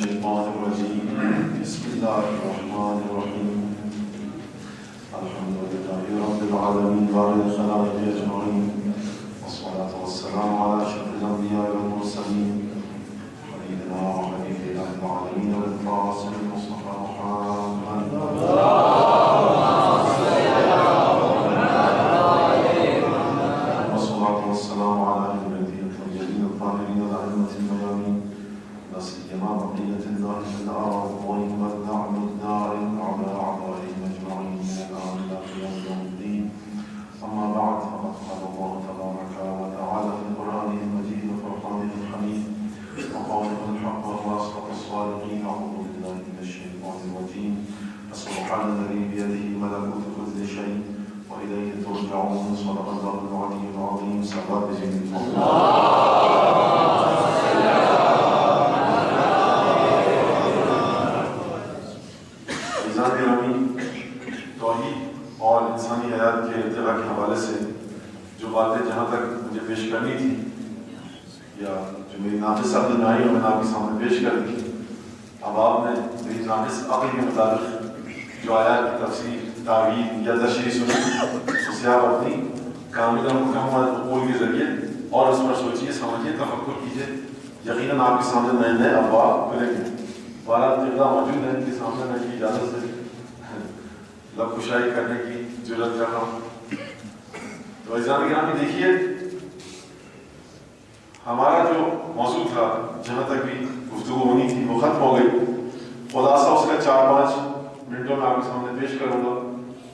الشيطان الرجيم بسم الله الرحمن الرحيم الحمد لله رب العالمين بارئ الخلائق أجمعين والصلاة والسلام على أشرف الأنبياء والمرسلين سيدنا وحبيب إله العالمين والقاسم المصطفى محمد والصلاة والسلام على أهل بيته الطيبين الطاهرين الأئمة الميامين لا سيما بقية الله في الأرض والنعم الدائم على أعدائهم أجمعين من الآن إلى قيام يوم الدين. أما بعد فقد قال الله تبارك وتعالى في قرآنه المجيد وفرقانه الحميد وقوله الحق وهو أصدق الصادقين أعوذ بالله من الشيطان الرجيم فسبحان الذي بيده ملكوت كل شيء وإليه ترجعون صدق الله العلي العظيم سبحان توحید اور انسانی حیات کے ارتقاء کے حوالے سے جو باتیں جہاں تک مجھے پیش کرنی تھی یا جو میری ناقص عقل میں آئی اور میں نے آپ کے سامنے پیش کر دی، اب آپ نے میری ناقص عقل کے مطابق جو آیات کی تفسیر، تعویل یا تشریح سنی اسے آپ اپنی کامل مکمل قبول کے ذریعے اور اس پر سوچیے، سمجھیے، تفکر کیجیے، یقیناً آپ کے سامنے نئے نئے ابواب کھلیں گے۔ بارہ طریقہ موجود ہیں ان کے سامنے میں کی اجازت سے لب کشائی کرنے کی ضرورت کر رہا ہوں۔ تو عزیزان گرامی دیکھیے، ہمارا جو موضوع تھا جہاں تک بھی گفتگو ہونی تھی وہ ختم ہو گئی۔ خلاصہ اس کا 4-5 منٹوں میں آپ کے سامنے پیش کروں گا،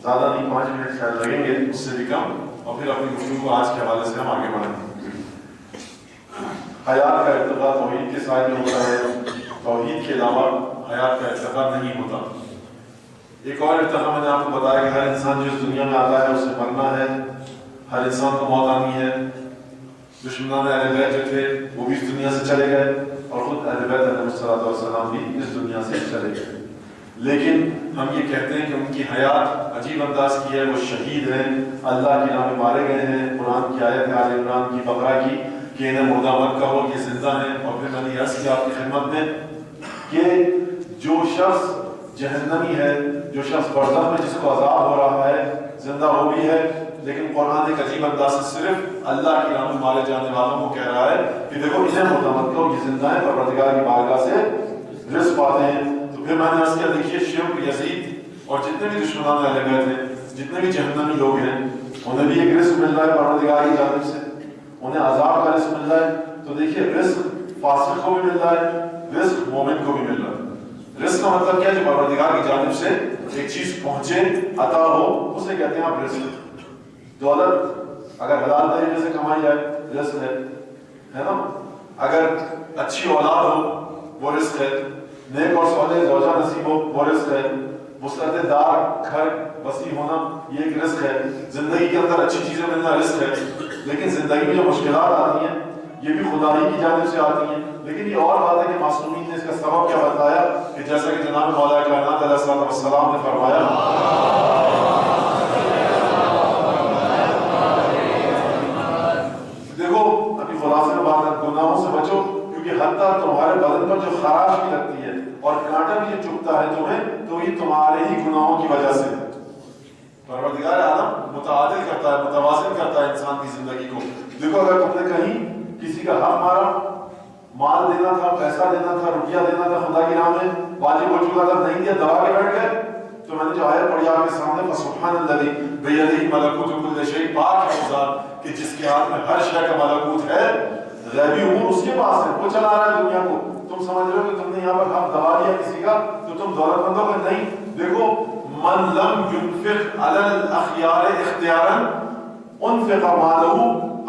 زیادہ نہیں، 5 منٹ شاید لگیں گے، اس سے بھی کم، اور پھر اپنی گفتگو کو آج کے حوالے سے ہم آگے بڑھیں گے۔ حیات کا ارتقاء توحید کے سائے میں ہوتا ہے، توحید کے علاوہ حیات کا ارتقاء نہیں ہوتا۔ ایک اور ارتقاء میں نے آپ کو بتایا کہ ہر انسان جو اس دنیا میں آتا ہے اسے مرنا ہے، ہر انسان کو موت آنی ہے۔ دشمنان اہل بیت جو تھے وہ بھی اس دنیا سے چلے گئے اور خود اہل بیت علیہ السلام بھی اس دنیا سے چلے گئے، لیکن ہم یہ کہتے ہیں کہ ان کی حیات عجیب انداز کی ہے، وہ شہید ہیں، اللہ کے نام میں مارے گئے ہیں۔ قرآن کی آیت ہے آل عمران کی بقرہ کی کہ انہیں مردہ مت کہو، یہ زندہ ہیں۔ اور پھر میں نے عرض کیا آپ کی خدمت میں کہ جو شخص جہنمی ہے، جو شخص برزخ میں جس کو عذاب ہو رہا ہے، زندہ وہ بھی ہے، لیکن قرآن ایک عجیب انداز سے صرف اللہ کی راہ میں مارے جانے والوں کو کہہ رہا ہے کہ دیکھو انہیں مردہ مت کہو، یہ زندہ ہیں، پروردگار کی بارگاہ سے رزق پاتے ہیں۔ تو پھر میں نے عرض کیا دیکھیے، شیعہ یزید اور جتنے بھی دشمنان اہل بیت ہیں، جتنے بھی جہنمی لوگ ہیں، انہیں بھی ایک رزق مل رہا ہے پروردگار کی جانب سے، انہیں عذاب کا رزق مل رہا ہے۔ تو دیکھیے، رزق فاسق کو بھی مل رہا ہے، رزق مومن کو بھی مل رہا ہے۔ رزق کا مطلب کیا ہے؟ جو پروردگار کی جانب سے ایک چیز پہنچے، عطا ہو، اسے کہتے ہیں آپ رزق۔ دولت اگر حلال طریقے سے کمائی جائے رزق ہے نا؟ اگر اچھی اولاد ہو وہ رزق ہے، نیک اور صالح زوجہ نصیب ہو وہ رزق ہے، وسعت دار گھر وسیع ہونا یہ ایک رزق ہے، زندگی کے اندر اچھی چیزیں ملنا رزق ہے۔ لیکن زندگی میں جو مشکلات آتی ہیں یہ بھی خدا ہی کی جانب سے آتی ہیں۔ لیکن یہ اور بات ہے کہ معصومین نے اس کا سبب کیا بتایا کہ جیسا کہ جناب مولا کائنات علیہ السلام نے فرمایا، دیکھو ابھی خلاصے میں بات ہے، گناہوں سے بچو، کیونکہ حتیٰ تمہارے بدن پر جو خراش بھی لگتی ہے اور کانٹا بھی جو چبھتا ہے تمہیں، تو یہ تمہارے ہی گناہوں کی وجہ سے۔ پروردگار عالم متعادل کرتا ہے، متوازن کرتا ہے انسان کی زندگی کو۔ دیکھو اگر تم نے کہیں کسی کا حق مارا، مال دینا تھا، پیسہ دینا تھا، روپیہ دینا تھا خدا کی راہ میں، واجب ہو چکا تھا، نہیں دیا، دبا کے بیٹھ گئے، تو میں نے جو آیت پڑھی آپ کے سامنے، فسبحان الذی بیدہ ملکوت کل شیء، پاک ہے وہ ذات کہ جس کے ہاتھ میں ہر شے کا ملکوت ہے، غیبی امور اس کے پاس ہے، وہ چلا رہا ہے دنیا کو۔ تم سمجھ رہے ہو کہ تم نے یہاں پر حق دبا دیا کسی کا تو تم دولت مند ہو گئے؟ نہیں۔ دیکھو، من لم ينفق على الاخيار اختیارا انفق ماله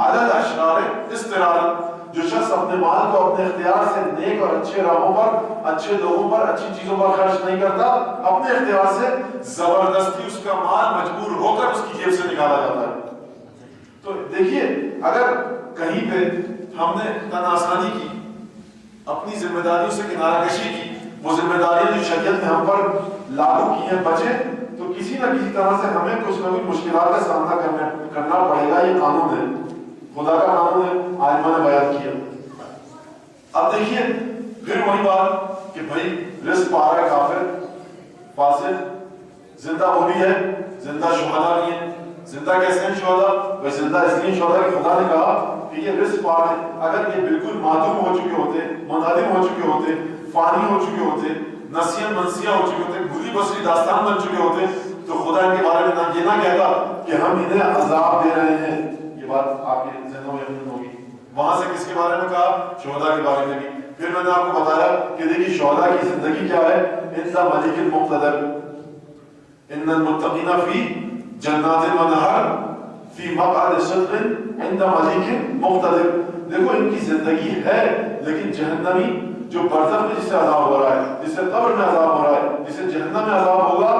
على الاشرار اضطرارا، جو شخص اپنے مال کو اپنے اختیار سے نیک اور اچھے راہوں پر، اچھے لوگوں پر، اچھی چیزوں پر خرچ نہیں کرتا، اپنے اختیار سے زبردستی اس کا مال مجبور ہو کر اس کی جیب سے نکالا جاتا ہے۔ تو دیکھیے، اگر کہیں پہ ہم نے تن آسانی کی، اپنی ذمہ داریوں سے کنارہ کشی کی، وہ ذمہ داریاں جو شریعت نے ہم پر لاگو کی ہیں بچے، تو کسی نہ کسی طرح سے ہمیں کچھ نہ کچھ مشکلات کا سامنا کرنا پڑے گا۔ یہ قانون ہے، خدا کا قانون ہے، آئمہ نے بیان کیا۔ اب دیکھیے، پھر وہی بات کہ بھائی رزق پا رہا ہے کافر فاسق، زندہ وہ بھی ہے، زندہ شہداء بھی ہیں. زندہ کیسے ہیں شہداء؟ وہ زندہ اس لیے شہداء کہ خدا نے کہا کہ یہ رزق پا رہے ہیں. اگر یہ بالکل معدوم ہو چکے ہوتے، منہدم ہو چکے ہوتے، فانی ہو چکے ہوتے، نسیاں منسیاں ہو چکے ہوتے، بھولی بسری داستان بن چکے ہوتے، تو خدا ان کے بارے میں یہ نہ کہتا کہ ہم انہیں عذاب دے رہے ہیں. یہ بات آپ کے ذہنوں میں یقین ہوگی. وہاں سے کس کے بارے میں کہا؟ شہداء کے بارے میں بھی. پھر میں نے آپ کو بتایا کہ دیکھیے شہداء کی زندگی کیا ہے. انزا ملک المقتدر ان المتقین فی جنات و نہر فی مقعد صدق عند ملک مقتدر. دیکھو ان کی زندگی ہے، لیکن جہنمی جو برزخ میں جس سے عذاب ہو رہا ہے، جس سے قبر میں عذاب ہو رہا ہے، جس سے جہنم میں عذاب ہوگا،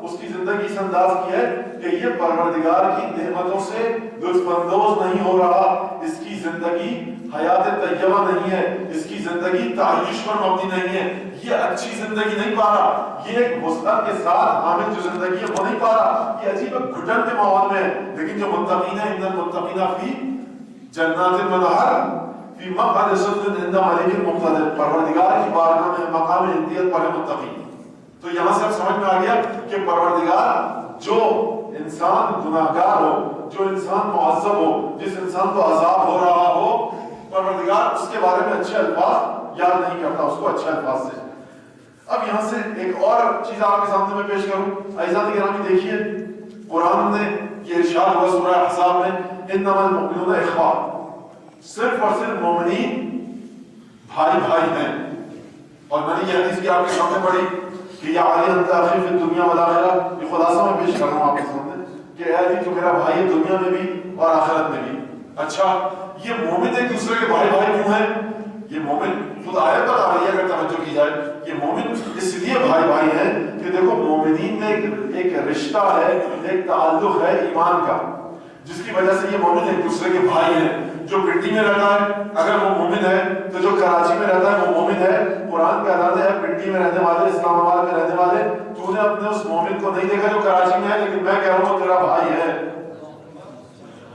اس کی زندگی اس انداز کی ہے کہ یہ پروردگار کی نعمتوں سے لطف اندوز نہیں ہو رہا. اس کی زندگی حیات طیبہ نہیں ہے، اس کی زندگی تعیش پر مبنی نہیں ہے، یہ اچھی زندگی نہیں پا رہا. یہ ایک وسعت کے ساتھ حامل جو زندگی ہے وہ نہیں پا رہا. یہ عجیب گھٹن کے ماحول میں ہے. لیکن جو متقین ہیں، ان المتقین فی جنات و نہر فی مقعد صدق عند ملک مقتدر، پروردگار کی بارگاہ میں مقام انتیت پر متقین. تو یہاں سے اب سمجھ میں آ گیا کہ پروردگار جو انسان گناہگار ہو، جو انسان معذب ہو، جس انسان کو عذاب ہو رہا ہو، پروردگار اس کے بارے میں اچھے الفاظ یاد نہیں کرتا، اس کو اچھے الفاظ سے. اب یہاں سے ایک اور چیز آپ کے سامنے میں پیش کروں. عزیزان گرامی دیکھیے، قرآن نے یہ ارشاد ہوا سورہ احزاب میں، انما المؤمنون اخوہ، صرف اور صرف مومنین بھائی بھائی ہیں. اور میں نے یہ حدیث بھی آپ کے سامنے پڑھی کہ یا علی انت اخی فی الدنیا والآخرہ. یہ خلاصہ میں پیش کر رہا ہوں آپ کے سامنے کہ اے علی تو میرا بھائی ہے دنیا میں بھی اور آخرت میں بھی. اچھا، یہ مومن ایک دوسرے کے بھائی بھائی کیوں ہیں؟ یہ مومن خود آیت پر آ رہی ہے اگر توجہ کی جائے. یہ مومن اس لیے بھائی بھائی ہیں کہ دیکھو مومنین میں ایک رشتہ ہے، ایک تعلق ہے ایمان کا، جس کی وجہ سے یہ مومن ایک دوسرے کے بھائی ہیں. جو پنڈی میں رہتا ہے اگر وہ مومن ہے تو جو کراچی میں رہتا ہے وہ مومن ہے. قرآن کا اعلان ہے پنڈی میں رہنے والے، اسلام آباد میں رہنے والے، تو نے اپنے اس مومن کو نہیں دیکھا جو کراچی میں ہے، لیکن میں کہہ رہا ہوں تیرا بھائی ہے.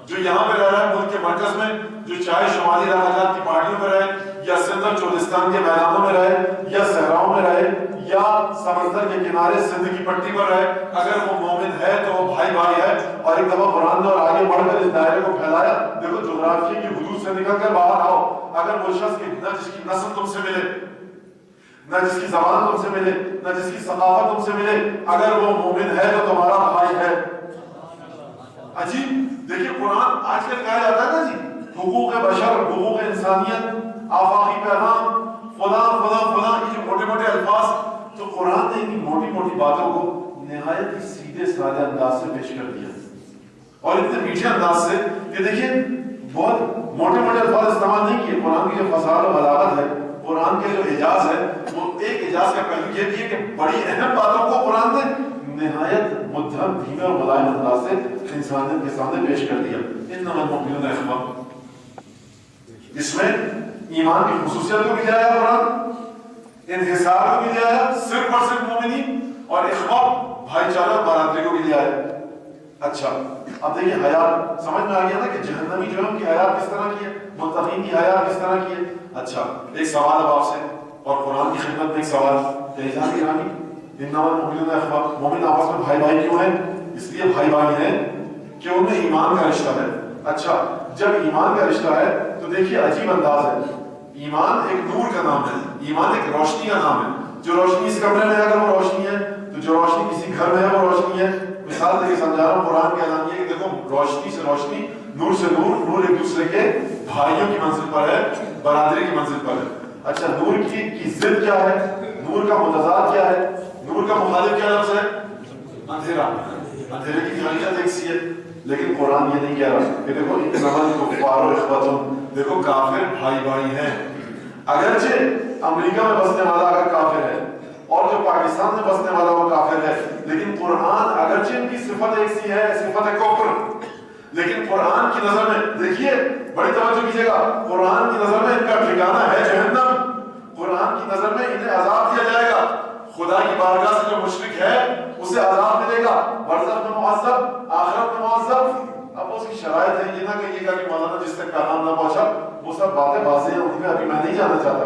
جو یہاں پہ رہ رہا ہے ملک کے مرکز میں، جو چاہے شمالی راجات کی پہاڑیوں میں رہے یا سندھ اور چولستان کے میدانوں میں رہے یا صحراؤں میں رہے یا سمندر کے کنارے سندھ کی پٹی پر رہے، اگر وہ مومن ہے تو وہ بھائی بھائی ہے. اور ایک دفعہ قرآن نے اور آگے بڑھ کر اس دائرے کو پھیلایا. دیکھو جغرافیے کی حدود سے نکل کر باہر آؤ. اگر وہ شخص نہ جس کی نسل تم سے ملے، نہ جس کی زبان تم سے ملے، نہ جس کی ثقافت تم سے ملے، اگر وہ مومن ہے تو تمہارا بھائی ہے. عجیب. دیکھیے قرآن آج کل کہا جاتا ہے نا جی حقوق بشر، حقوق انسانیت، آفاقی پیغام، فلاں فلاں فلاں، یہ جو موٹے موٹے الفاظ، تو قرآن نے ان موٹی موٹی باتوں کو نہایت ہی سیدھے سادے انداز سے پیش کر دیا، اور اتنے میٹھے انداز سے کہ دیکھیے بہت موٹے موٹے الفاظ استعمال نہیں کیے. قرآن کی جو فصاحت و بلاغت ہے، قرآن کے جو اعجاز ہے، وہ ایک اعجاز کا پہلو یہ بھی ہے کہ بڑی اہم باتوں کو قرآن نے نہایت مدھم، دھیمے اور ملائم انداز سے انسانیت کے سامنے پیش کر دیا. انما المؤمنون اخوہ، اس میں ایمان کی خصوصیت کو بھی لے آیا قرآن، انحصار کو بھی لے آیا، صرف اور صرف مومنین، اور اخوہ بھائی چارہ برادری کو بھی لے آیا. اچھا اب دیکھیے حیات سمجھ میں آ گیا نا کہ جہنمی جو ہے ان کی حیات کس طرح کی ہے، متقین کی حیات کس طرح کی ہے. اچھا ایک سوال اب آپ سے، اور قرآن کی خدمت میں ایک سوال کہ عزیزان گرامی، انما المؤمنون اخوہ، مومن آپس میں بھائی بھائی کیوں ہیں؟ اس لیے بھائی بھائی ہیں کہ ان میں ایمان کا رشتہ ہے. اچھا جب ایمان کا رشتہ ہے تو دیکھیے عجیب انداز ہے. ایمان ایک نور کا نام ہے، ایمان ایک روشنی کا نام ہے. جو روشنی اس کمرے میں ہے اگر وہ روشنی ہے، تو جو روشنی کسی گھر میں ہے وہ روشنی ہے. مثال دے کے سمجھا رہا ہوں، قرآن کا اعلان یہ ہے کہ دیکھو روشنی سے روشنی، نور سے نور، نور ایک دوسرے کے بھائیوں کی منزل پر ہے، برادری کی منزل پر ہے. اچھا نور کی ضد کیا ہے؟ نور کا متضاد کیا ہے؟ نور کا مخالف کیا لفظ ہے؟ اندھیرا. اندھیرے کی حقیقت ایک سی ہے، لیکن قرآن یہ نہیں کہہ رہا کہ دیکھو انما الکفار اخوۃ، دیکھو کافر بھائی بھائی ہیں. اگرچہ امریکہ میں بسنے والا اگر کافر ہے اور جو پاکستان میں بسنے والا وہ کافر ہے، لیکن قرآن اگرچہ ان کی صفت ایک سی ہے، صفت کفر، لیکن قرآن کی نظر میں دیکھیے بڑی توجہ کیجیے گا، قرآن کی نظر میں ان کا ٹھکانہ ہے جہنم. قرآن کی نظر میں انہیں عذاب دیا جائے گا. خدا کی بارگاہ سے جو مشرک ہے اسے عذاب ملے گا، برزخ میں معذب، آخرت میں معذب. اب اس کی شرائط ہے، یہ نہ کہیے گا کہ مولانا جس تک پیغام نہ پہنچا وہ سب باتیں واضح ہیں، ان میں ابھی میں نہیں جانا چاہتا.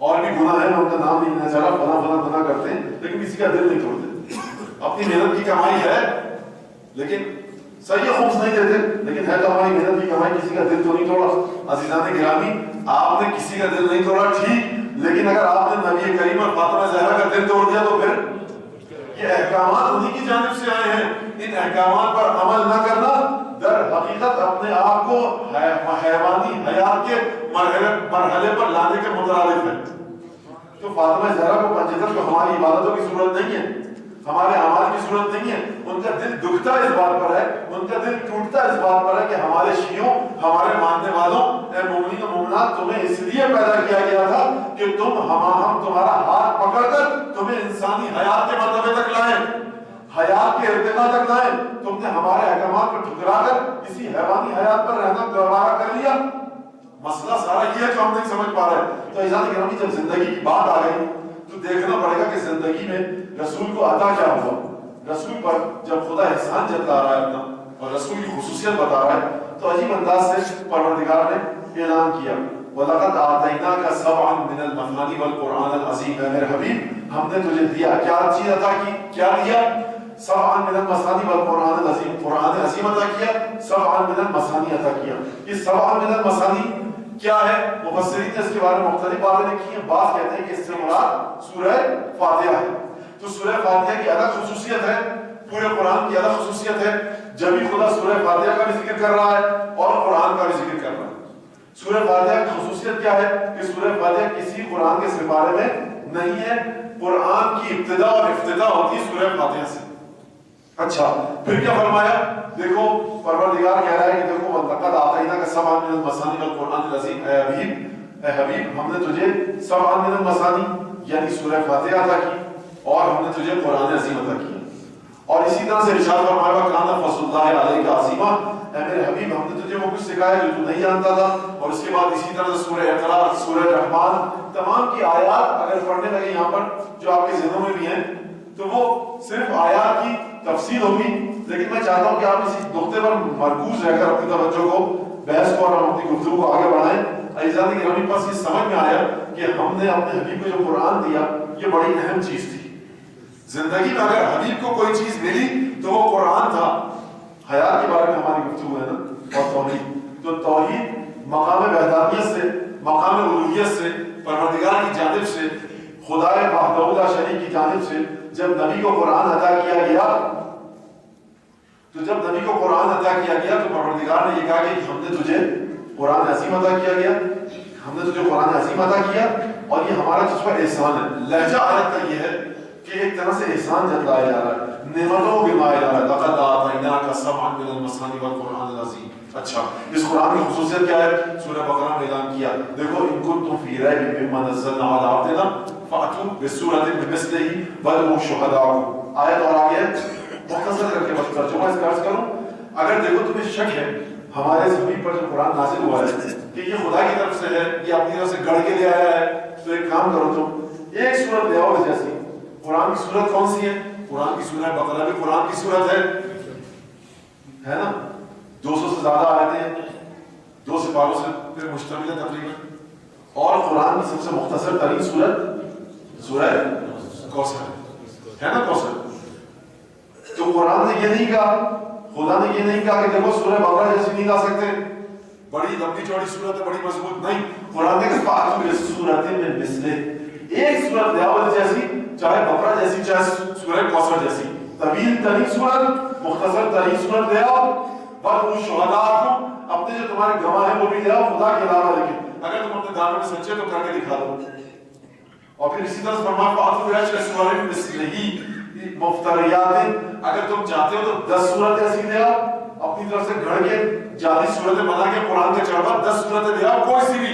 اور بھی گناہ ہیں، ان کا نام نہیں لینا چاہ رہا، فلاں فلاں گناہ کرتے ہیں لیکن کسی کا دل نہیں توڑتے. اپنی محنت کی کمائی ہے لیکن صحیح خبز نہیں دیتے، لیکن ہے تو ہماری محنت کی کمائی، کسی کا دل تو نہیں توڑا. عزیزان گرامی، آپ نے کسی کا دل نہیں توڑا ٹھیک، لیکن اگر آپ نے نبی کریم اور فاطمہ زہرا کا دل توڑ دیا تو پھر یہ احکامات انہی کی جانب سے آئے ہیں. ان احکامات پر عمل نہ کرنا در حقیقت اپنے آپ کو حیوانی حیات کے مرحلے پر لانے کے مترادف ہے. تو فاطمہ زہرا کو پنجتن کو ہماری عبادتوں کی ضرورت نہیں ہے، ہمارے اعمال کی ضرورت نہیں ہے. ان کا دل دکھتا اس بات پر ہے، ان کا دل ٹوٹتا اس بات پر ہے کہ ہمارے شیعوں، ہمارے ماننے والوں، اے مومنین و مومنات، تمہیں اس لیے پیدا کیا گیا تھا کہ ہم تمہارا ہاتھ پکڑ کر تمہیں انسانی حیات کے مرتبے تک لائیں، حیات کے ارتقاء تک لائیں. تم نے ہمارے احکامات کو ٹھکرا کر کسی حیوانی حیات پر رہنا گوارا کر لیا. مسئلہ سارا یہ ہے جو ہم نہیں سمجھ پا رہے. تو عزیزان گرامی، جب زندگی کی بات آ گئی تو دیکھنا پڑے گا کہ زندگی میں رسول کو عطا کیا ہوا. رسول پر جب خدا احسان جتلا رہا ہے اپنا اور رسول کی خصوصیت بتا رہا ہے تو عجیب انداز سے پروردگار نے اعلان کیا، وَلَقَدْ آتَيْنَاكَ سَبْعًا مِنَ الْمَثَانِي وَالْقُرْآنَ الْعَظِيمَ. اے میرے حبیب، ہم نے تجھے دیا کیا چیز عطا کی، کیا دیا؟ سبعًا من المثانی والقرآن العظیم، قرآن عظیم عطا کیا، سبعًا من المثانی عطا کیا. یہ سبعًا من المثانی کیا ہے؟ مفسرین نے اس کے بارے میں مختلف باتیں لکھی ہیں. بعض کہتے ہیں کہ اس سے مراد سورہ فاتحہ ہے. تو سورہ فاتحہ کی الگ خصوصیت ہے، پورے قرآن کی الگ خصوصیت ہے. جب ہی خدا سورہ فاتحہ کا بھی ذکر کر رہا ہے اور قرآن کا بھی ذکر کر رہا ہے. سورہ فاتحہ کی خصوصیت کیا ہے کہ سورہ فاتحہ کسی قرآن کے سپارے میں نہیں ہے. قرآن کی ابتدا اور افتتاح ہوتی ہے سورہ فاتحہ سے. اچھا، پھر کیا فرمایا؟ دیکھو پروردگار کہہ رہا ہے کہ دیکھو وَلَقَدْ آتَيْنَاكَ سَبْعًا مِنَ الْمَثَانِي وَالْقُرْآنِ الْعَظِيمِ. اے حبیب، ہم نے تجھے سبعًا من المثانی یعنی سورہ فاتحہ عطا کی اور ہم نے تجھے قرآن عظیم عطا کیا. اور اسی طرح سے ارشاد فرمایا وَكَانَ فَضْلُ اللَّهِ عَلَيْكَ عَظِيمًا. اے میرے حبیب، ہم نے تجھے وہ کچھ سکھایا جو تو نہیں جانتا تھا. اور اس کے بعد اسی طرح سے سورہ اقراء، سورہ رحمان، تمام کی آیات اگر پڑھنے لگے یہاں پر جو آپ کے ذہنوں میں بھی ہیں تو وہ صرف آیات کی تفصیل ہوگی. لیکن میں چاہتا ہوں کہ آپ اسی نقطے پر مرکوز رہ کر اپنی توجہ کو، بحث کو اور اپنی گفتگو کو آگے بڑھائیں. عزیزان گرامی، پاس یہ سمجھ میں آیا کہ ہم نے اپنے حبیب کو جو قرآن دیا یہ بڑی اہم چیز تھی. زندگی میں اگر حبیب کو کوئی چیز ملی تو وہ قرآن تھا. حیات کے بارے میں ہماری گفتگو ہے نا، اور توحید. تو توحید مقام وحدانیت سے، مقام الوہیت سے، پروردگار کی جانب سے، خدائے وحدہ لا شریک کی جانب سے جب نبی کو قرآن عطا کیا گیا تو پروردگار نے یہ کہا کہ ہم نے تجھے قرآن عظیم عطا کیا گیا، ہم نے تجھے قرآن عظیم عطا کیا اور یہ ہمارا جس پر احسان ہے. لہجہ آیت کا یہ ہے کہ ایک طرح سے احسان جتلایا جا رہا ہے، نعمتوں کو گنوایا جا رہا ہے. لَقَدْ آتَيْنَاكَ سَبْعًا مِنَ الْمَثَانِي وَالْقُرْآنِ الْعَظِيمِ. اچھا، اس قرآن کی خصوصیت کیا ہے؟ سورہ بقرہ میں اعلان کیا، دیکھو ان کنتم فی ریب مما نزلنا علی عبدنا فأتوا بسورۃ بمثلہ وادعوا شہداءکم. آیت اور آگے مختصر کر کے بس ترجمہ اس کا عرض کروں. اگر دیکھو تمہیں شک ہے ہمارے زمین پر جو قرآن نازل ہوا ہے کہ یہ خدا کی طرف سے ہے، یہ اپنی طرف سے گڑھ کے لے آیا ہے، تو ایک کام کرو، تم ایک سورت لے آؤ. جیسی قرآن کی سورت کون سی ہے؟ قرآن کی سورہ بقرہ بھی قرآن کی سورت ہے نا، 200 سے زیادہ آیتیں ہیں، 2 سپاروں سے پھر مشتمل ہے تقریباً. اور قرآن کی سب سے مختصر ترین سورت سورہ کوثر ہے نا، کوثر. تو قرآن نے یہ نہیں کہا، خدا نے یہ نہیں کہا کہ دیکھو سورہ بقرہ جیسی نہیں لا سکتے، بڑی لمبی چوڑی سورت ہے، بڑی مضبوط. نہیں، قرآن نے کہا فَأْتُوا بِسُورَةٍ مِّن مِّثْلِهِ، ایک سورت لے آؤ جیسی، چاہے بقرہ جیسی چاہے سورہ کوثر جیسی. طویل ترین سورت، مختصر ترین سورت لے آؤ. وَادْعُوا شُهَدَاءَکُم، اپنے جو تمہارے گواہ ہیں وہ بھی لے آؤ خدا کے علاوہ. لیکن اگر تم اپنے دعوے میں سچے تو کر کے دکھا دو. اور پھر اسی طرح فرمایا فَأْتُوا بِعَشْرِ سُوَرٍ مِّثْلِهِ مفتریات، اگر تم چاہتے ہو تو 10 سورتیں ایسی لے آؤ، اپنی طرف سے گھڑ کے جعلی صورتیں بنا کے قرآن کے چڑھوا 10 صورتیں لے آؤ، کوئی سی بھی.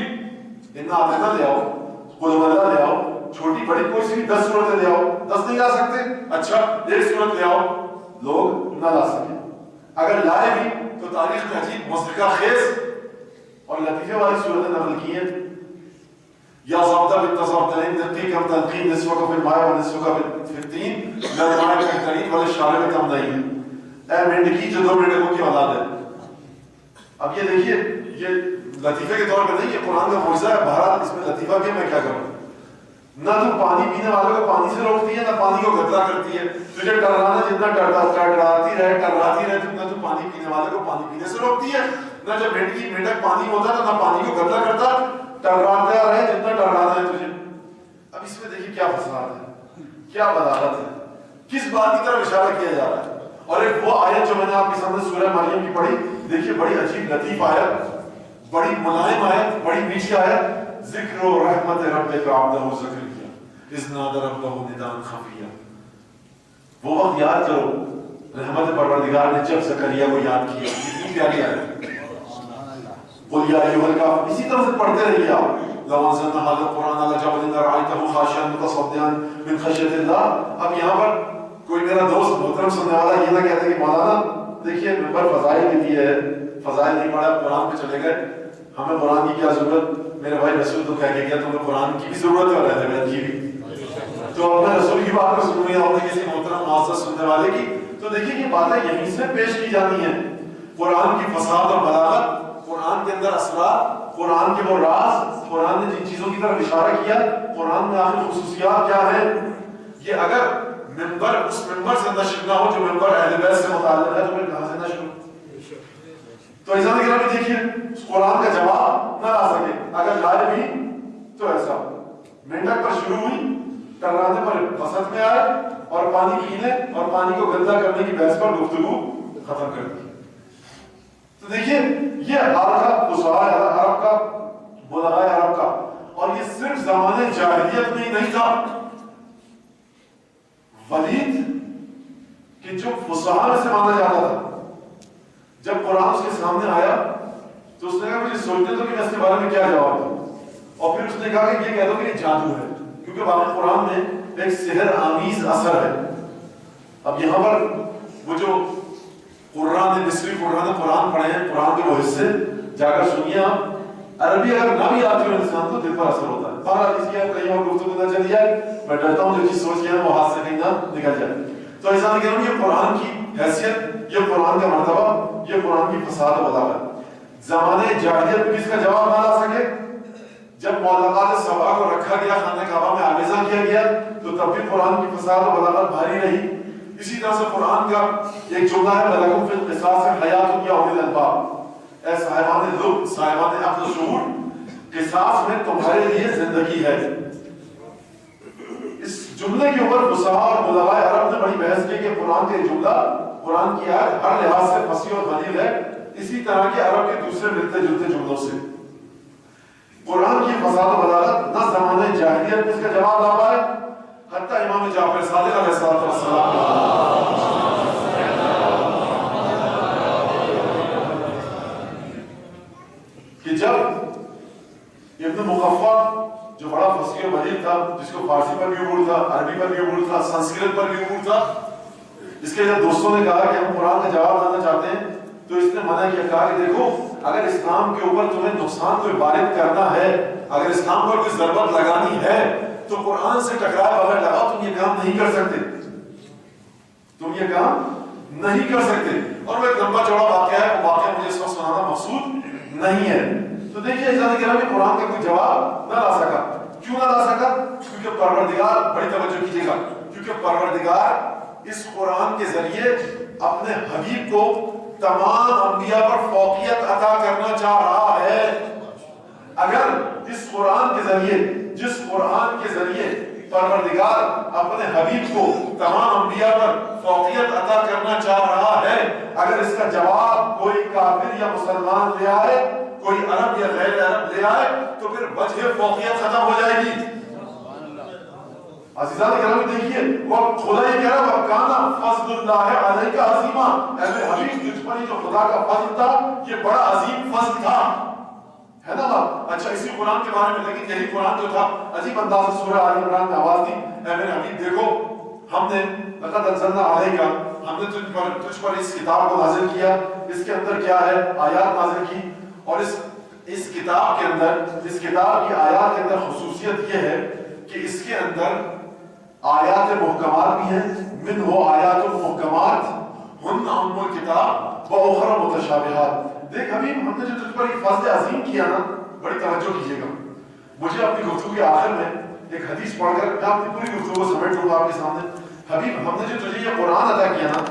انا آتینا لے آؤ، قل هو اللہ لے آؤ، چھوٹی بڑی کوئی سی بھی 10 صورتیں لے آؤ. 10 نہیں لا سکتے؟ اچھا، ایک صورت لے آؤ، لوگ نہ لا سکے. اگر لائے بھی تو تاریخ میں عجیب مضحکہ خیز اور لطیفے والی صورتیں نقل کی ہیں. یا ضابطہ بالتصابتین دقیق ہم تلقین نصفہ کا فی الماء و نصفہ کا فی التین لرماء بہترین والے شارع کم نہیں ہے. اے مینڈکی جو 2 مینڈکوں کی اولاد ہے. اب یہ دیکھیے، یہ لطیفے کے طور پہ نہیں، یہ قرآن کا معجزہ ہے. بہرحال اس میں لطیفہ کیا، میں کیا کروں. نہ تو پانی پینے والے کو پانی سے روکتی ہے، نہ پانی کو گدلا کرتی ہے. تجھے ٹرلانا جتنا ٹرلاتی رہے نہ تو پانی پینے والے کو پانی پینے سے روکتی ہے، نہ جب مینڈک پانی ہوتا ہے نہ پانی کو گدلا کرتا، ٹرلاتا رہے جتنا ٹرلانا ہے تجھے. اب اس میں دیکھیے کیا فساد ہے، کیا بلاغت ہے، کس بات کی طرف اشارہ کیا جا رہا ہے. اور ایک وہ آیت جو میں نے آپ کے سامنے سورہ مریم کی پڑھی، دیکھیے بڑی عجیب لطیف آیت، بڑی ملائم آیت، بڑی میٹھی آیت. ذکر و رحمت ربک عبدہ زکریا اذ نادى ربہ نداء خفیا. وہ وقت یاد کرو رحمت پروردگار نے جب زکریا کو یاد کیا. کتنی پیاری آیت. قل یا ایھا الکافرون، اسی طرح سے پڑھتے رہیے آپ. لو انزلنا هذا القرآن على جبل لرأيته خاشعا متصدعا من خشية الله. اب یہاں پر کوئی میرا دوست محترم سننے والا یہ نہ کہتا کہ مولانا دیکھیے ممبر فضائل بھی دی ہے، فضائل نہیں پڑھا قرآن پہ چلے گئے، ہمیں قرآن کی کیا ضرورت. میرے بھائی رسول تو کہہ کے گیا تمہیں قرآن کی بھی ضرورت ہے اور اہل بیت کی بھی. تو اپنے رسول کی بات کو سنوں یا اپنے کسی محترم معزز سننے والے کی، تو دیکھیے یہ باتیں یہیں سے پیش کی جانی ہیں. قرآن کی فصاحت اور بلاغت، قرآن کے اندر اسرار، قرآن کے وہ راز، قرآن نے جن چیزوں کی طرف اشارہ کیا، قرآن میں آخر خصوصیات کیا ہیں. یہ اگر ممبر اس ممبر سے نشر نہ ہو جو ممبر اہل بیت سے متعلق ہے تو پھر کہاں سے نشر ہو؟ تو ایسا نہیں کرنا. دیکھیے قرآن کا جواب نہ لا سکے، اگر لائے بھی تو ایسا مینڈک پر شروع ہوئی، ٹرلانے پر وسط میں آئے، اور پانی پینے اور پانی کو گندا کرنے کی بحث پر گفتگو ختم کر دی. تو دیکھیے یہ حال تھا فصحاء عرب کا، بلغاء عرب کا. اور یہ صرف زمانے جاہلیت میں ہی نہیں تھا. ولید کہ جو فصحاء میں سے مانا جاتا تھا، جب قرآن اس کے سامنے آیا تو اس نے کہا مجھے سوچنے دو کہ میں اس کے بارے میں کیا جواب دوں. اور پھر اس نے کہا کہ یہ کہہ دو کہ یہ جادو ہے، کیونکہ واقعی قرآن میں ایک سحر آمیز اثر ہے. اب یہاں پر وہ جو قرآن مصری قرآن پڑھے ہیں، قرآن کے وہ حصے جا کر سنیے آپ. عربی اگر نہ بھی آتی ہو انسان تو دل پر اثر ہوتا ہے. بہرحال اس کی آپ کہیں اور گفتگو نہ چلی جائے، میں ڈرتا ہوں جو چیز سوچ کے ہیں وہ ہاتھ سے کہیں نہ نکل جائے. تو ایسا نہیں کہہ رہا ہوں، یہ قرآن کی حیثیت، یہ قرآن کا مرتبہ، یہ قرآن کی فصاحت و بلاغت. زمانے جاہلیت میں کس کا جواب نہ لا سکے. جب معلقات سبع کو رکھا گیا، خانہ کعبہ میں آویزاں کیا گیا، تو تب بھی قرآن کی فصاحت و بلاغت بھاری رہی. اسی طرح سے قرآن کا ایک جملہ ہے لَکُم فِی الْقِصَاصِ حَیَاتٌ یا اُولی الْأَلْبَاب، اے صاحبان لب، صاحبان عقل و شعور، قصاص میں تمہارے لیے زندگی ہے. اس جملے کے اوپر فصحاء اور بلغاء عرب نے بڑی بحث کی کہ قرآن کا جملہ، قرآن کی آیت ہر لحاظ سے فصیح اور بلیغ ہے، اسی طرح کے عرب کے دوسرے ملتے جلتے جملوں سے. قرآن کی فصاحت و بلاغت نہ زمانے جاہلیت میں اس کا جواب لا پائے، حتیٰ امام جعفر صادق علیہ السلام کہ جب ابن مخفع جو بڑا فصیح و بلیغ تھا، جس کو فارسی پر بھی عبور تھا، عربی پر بھی عبور تھا، سنسکرت پر بھی عبور تھا، اس کے جب دوستوں نے کہا کہ ہم قرآن کا جواب لانا چاہتے ہیں تو اس نے منع کیا، کہا کہ دیکھو اگر اسلام کے اوپر تمہیں نقصان کوئی وارد کرنا ہے، اگر اسلام پر کوئی ضربت لگانی ہے تو قرآن سے ٹکرائے بغیر لگاؤ. تم یہ کام نہیں کر سکتے، تم یہ کام نہیں کر سکتے. اور وہ ایک لمبا چوڑا واقعہ ہے، وہ واقعہ مجھے اس وقت سنانا مقصود نہیں ہے. تو دیکھیے ایسا نہیں کہہ رہا کہ قرآن کا کوئی جواب نہ لا سکا. کیوں نہ لا سکا؟ کیونکہ پروردگار، بڑی توجہ کیجیے گا، کیونکہ پروردگار اس قرآن کے ذریعے اپنے حبیب کو تمام انبیاء پر فوقیت عطا کرنا چاہ رہا ہے. اگر اس قرآن کے ذریعے، جس قرآن کے ذریعے پروردگار اپنے حبیب کو تمام انبیاء پر فوقیت عطا کرنا چاہ رہا ہے، اگر اس کا جواب کوئی کافر یا مسلمان لے آئے، کوئی عرب یا غیر عرب لے آئے، تو پھر وجہ فوقیت ختم ہو جائے گی. عزیزان گرامی دیکھیے، وہ خدا یہ کہہ رہا ہے وَكَانَ فَضْلُ اللَّهِ عَلَيْكَ عَظِيمًا، اے حبیب تجھ پر جو خدا کا فضل تھا یہ بڑا عظیم فضل تھا، ہے نا بات. اچھا اسی قرآن کے بارے میں لیکن یہی قرآن جو تھا عجیب انداز سے سورہ آل عمران میں آواز دی، اے میرے حبیب دیکھو ہم نے لقد انزلنا علیک، ہم نے تجھ پر اس کتاب کو نازل کیا. اس کے اندر کیا ہے؟ آیات نازل کی. اور اس کتاب کے اندر، اس کتاب کی آیات کے اندر خصوصیت یہ ہے کہ اس کے اندر آیات محکمات بھی ہیں، منہ آیات محکمات ہن ام الکتاب و اخر متشابہات. دیکھ حبیب ہم نے جو تجھ پر یہ فضل عظیم کیا نا، بڑی توجہ کیجیے گا. مجھے اپنی گفتگو کے آخر میں ایک حدیث پڑھ کر میں اپنی پوری گفتگو کو سمیٹ دوں گا آپ کے سامنے. حبیب ہم نے جو تجھے یہ قرآن عطا کیا نا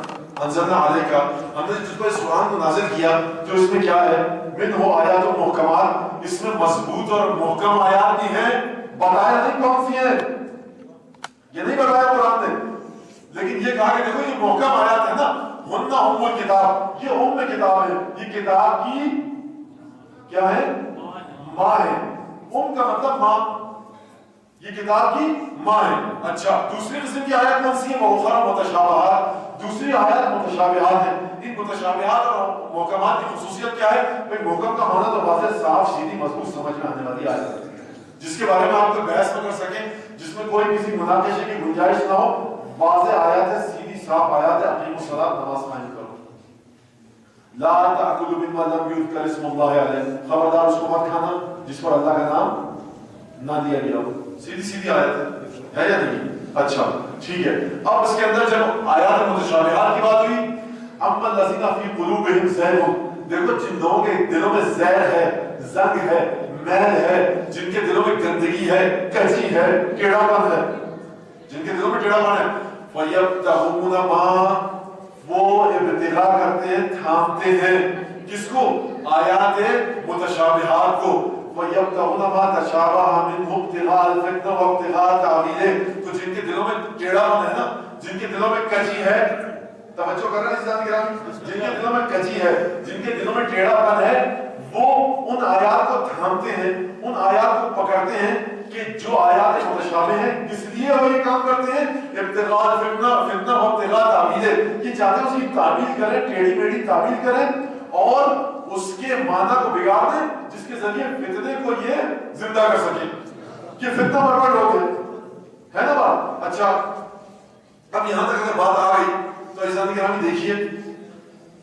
انزلنا علیک کا, ہم نے تجھ پر اس قرآن کو نازل کیا جو اس میں کیا ہے منہ آیات و محکمات, اس میں مضبوط اور محکم آیات بھی ہیں. بتایا نہیں کون سی ہیں, یہ نہیں بتایا قرآن نے, لیکن یہ کہا کہ دیکھو یہ محکم آیات ہے نا, ہن ام الکتاب, یہ ام کتاب ہے, یہ کتاب کی کیا ہے ماں ہے. ام کا مطلب ماں, یہ کتاب کی ماں ہے. اچھا دوسری قسم کی آیات کون سی ہے؟ وہ اخرى متشابہات, دوسری آیات متشابہات ہیں. ان متشابہات اور محکمات کی خصوصیت کیا ہے؟ بھئی محکم کا معنی تو واضح صاف سیدھی مضبوط سمجھ میں آنے والی آیت ہے جس کے بارے میں آپ کو بحث نہ کر سکیں, جس میں کوئی کسی مناقشے کی گنجائش نہ ہو. واضح آیات ہے, سیدھی صاف آیات ہے. اقیموا الصلاۃ, نماز قائم کرو. لا تأکلوا مما لم یذکر اسم اللہ علیہ, خبردار اس کو مت کھانا جس پر اللہ کا نام نہ لیا گیا ہو. سیدھی سیدھی آیت ہے یا نہیں؟ اچھا ٹھیک ہے. اب اس کے اندر جب آیات متشابہات کی بات ہوئی, اما الذین فی قلوبہم زیغ, دیکھو جن لوگوں کے دلوں میں زیر ہے, زنگ ہے, میل ہے, جن کے دلوں میں گندگی ہے, کجی ہے, ٹیڑھا پن ہے, جن کے دلوں میں ٹیڑھا پن ہے, فَيَبْتَغُونَ مَا, وہ ابتغاء کرتے ہیں, تھامتے ہیں کس کو؟ آیات متشابہات کو. وَيَبْتَغُونَ مَا تَشَابَهَ مِنْهُ ابْتِغَاءَ الْفِتْنَةِ وَابْتِغَاءَ تَأْوِيلِهِ, تو جن کے دلوں میں ٹیڑھا پن ہے نا, جن کے دلوں میں کجی ہے, توجہ کر رہے ہیں اسلام گرامی, جن کے دلوں میں کجی ہے, جن کے دلوں میں ٹیڑھا پن ہے, وہ ان آیات کو تھامتے ہیں, ان آیات کو پکڑتے ہیں کہ جو آیات متشابہ ہیں, اس لیے وہ یہ کام کرتے ہیں ابتغاء الفتنہ وابتغاء تأویلہ, یہ چاہتے ہیں اس کی تعویل کریں, ٹیڑھی میڑھی تعویل کریں اور اس کے معنی کو بگاڑ دیں جس کے ذریعے فتنے کو یہ زندہ کر سکیں. یہ فتنہ پرور لوگ ہیں, ہے نا بات؟ اچھا اب یہاں تک اگر بات آ گئی تو عزیزان گرامی دیکھیے,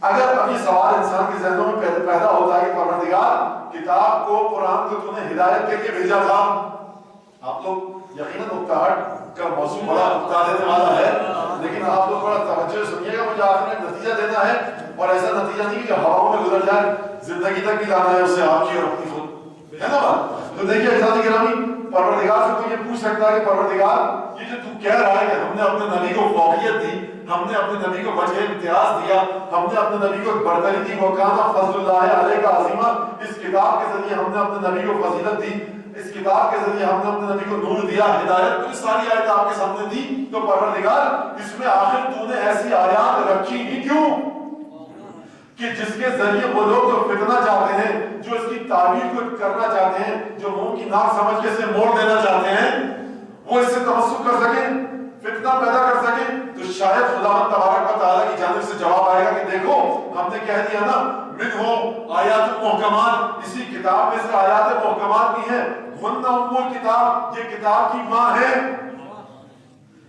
اگر اب یہ سوال انسان کے ذہنوں میں پیدا ہوتا ہے کہ پروردگار کتاب کو, قرآن کو تو نے ہدایت کے لیے بھیجا تھا. آپ لوگ یقیناً اکتاہٹ کا موضوع بڑا اکتا دینے والا ہے, لیکن آپ لوگ بڑا توجہ سنیے گا, مجھے آخر میں نتیجہ دینا ہے, اور ایسا نتیجہ نہیں کہ ہواؤں میں گزر جائے, زندگی تک بھی لانا ہے اسے آپ کی اور اپنی خود, ہے نا بات؟ تو دیکھیے عزیزان گرامی, پروردگار سے کوئی یہ پوچھ سکتا ہے کہ پروردگار یہ جو تو کہہ رہا ہے کہ ہم نے اپنے نبی کو فوقیت دی, ہم نے اپنے نبی کو وجہ امتیاز دیا, ہم نے اپنے نبی کو برتری دی, وَكَانَ فَضْلُ اللَّهِ عَلَيْكَ عَظِيمًا, اس کتاب کے ذریعے ہم نے اپنے نبی کو فضیلت دی, اس کتاب کے ذریعے ہم نے اپنے نبی کو نور دیا, ہدایت, تو ساری آیات آپ کے سامنے دی, تو پروردگار اس میں آخر تو نے ایسی آیات رکھی ہی کیوں کہ جس کے ذریعے وہ لوگ جو فتنہ چاہتے ہیں, جو اس کی تعبیر کو کرنا چاہتے ہیں, جو منہ کی ناک سمجھ کے اسے موڑ دینا چاہتے ہیں, وہ اس سے تمسک کر سکیں, فتنہ پیدا کر سکیں. تو شاید خداوند تبارک و تعالیٰ کی جانب سے جواب آئے گا کہ دیکھو ہم نے کہہ دیا نا منہ آیات محکمات, اسی کتاب میں سے آیات محکمات بھی ہیں. ہن ام الکتاب, یہ کتاب کی ماں ہے,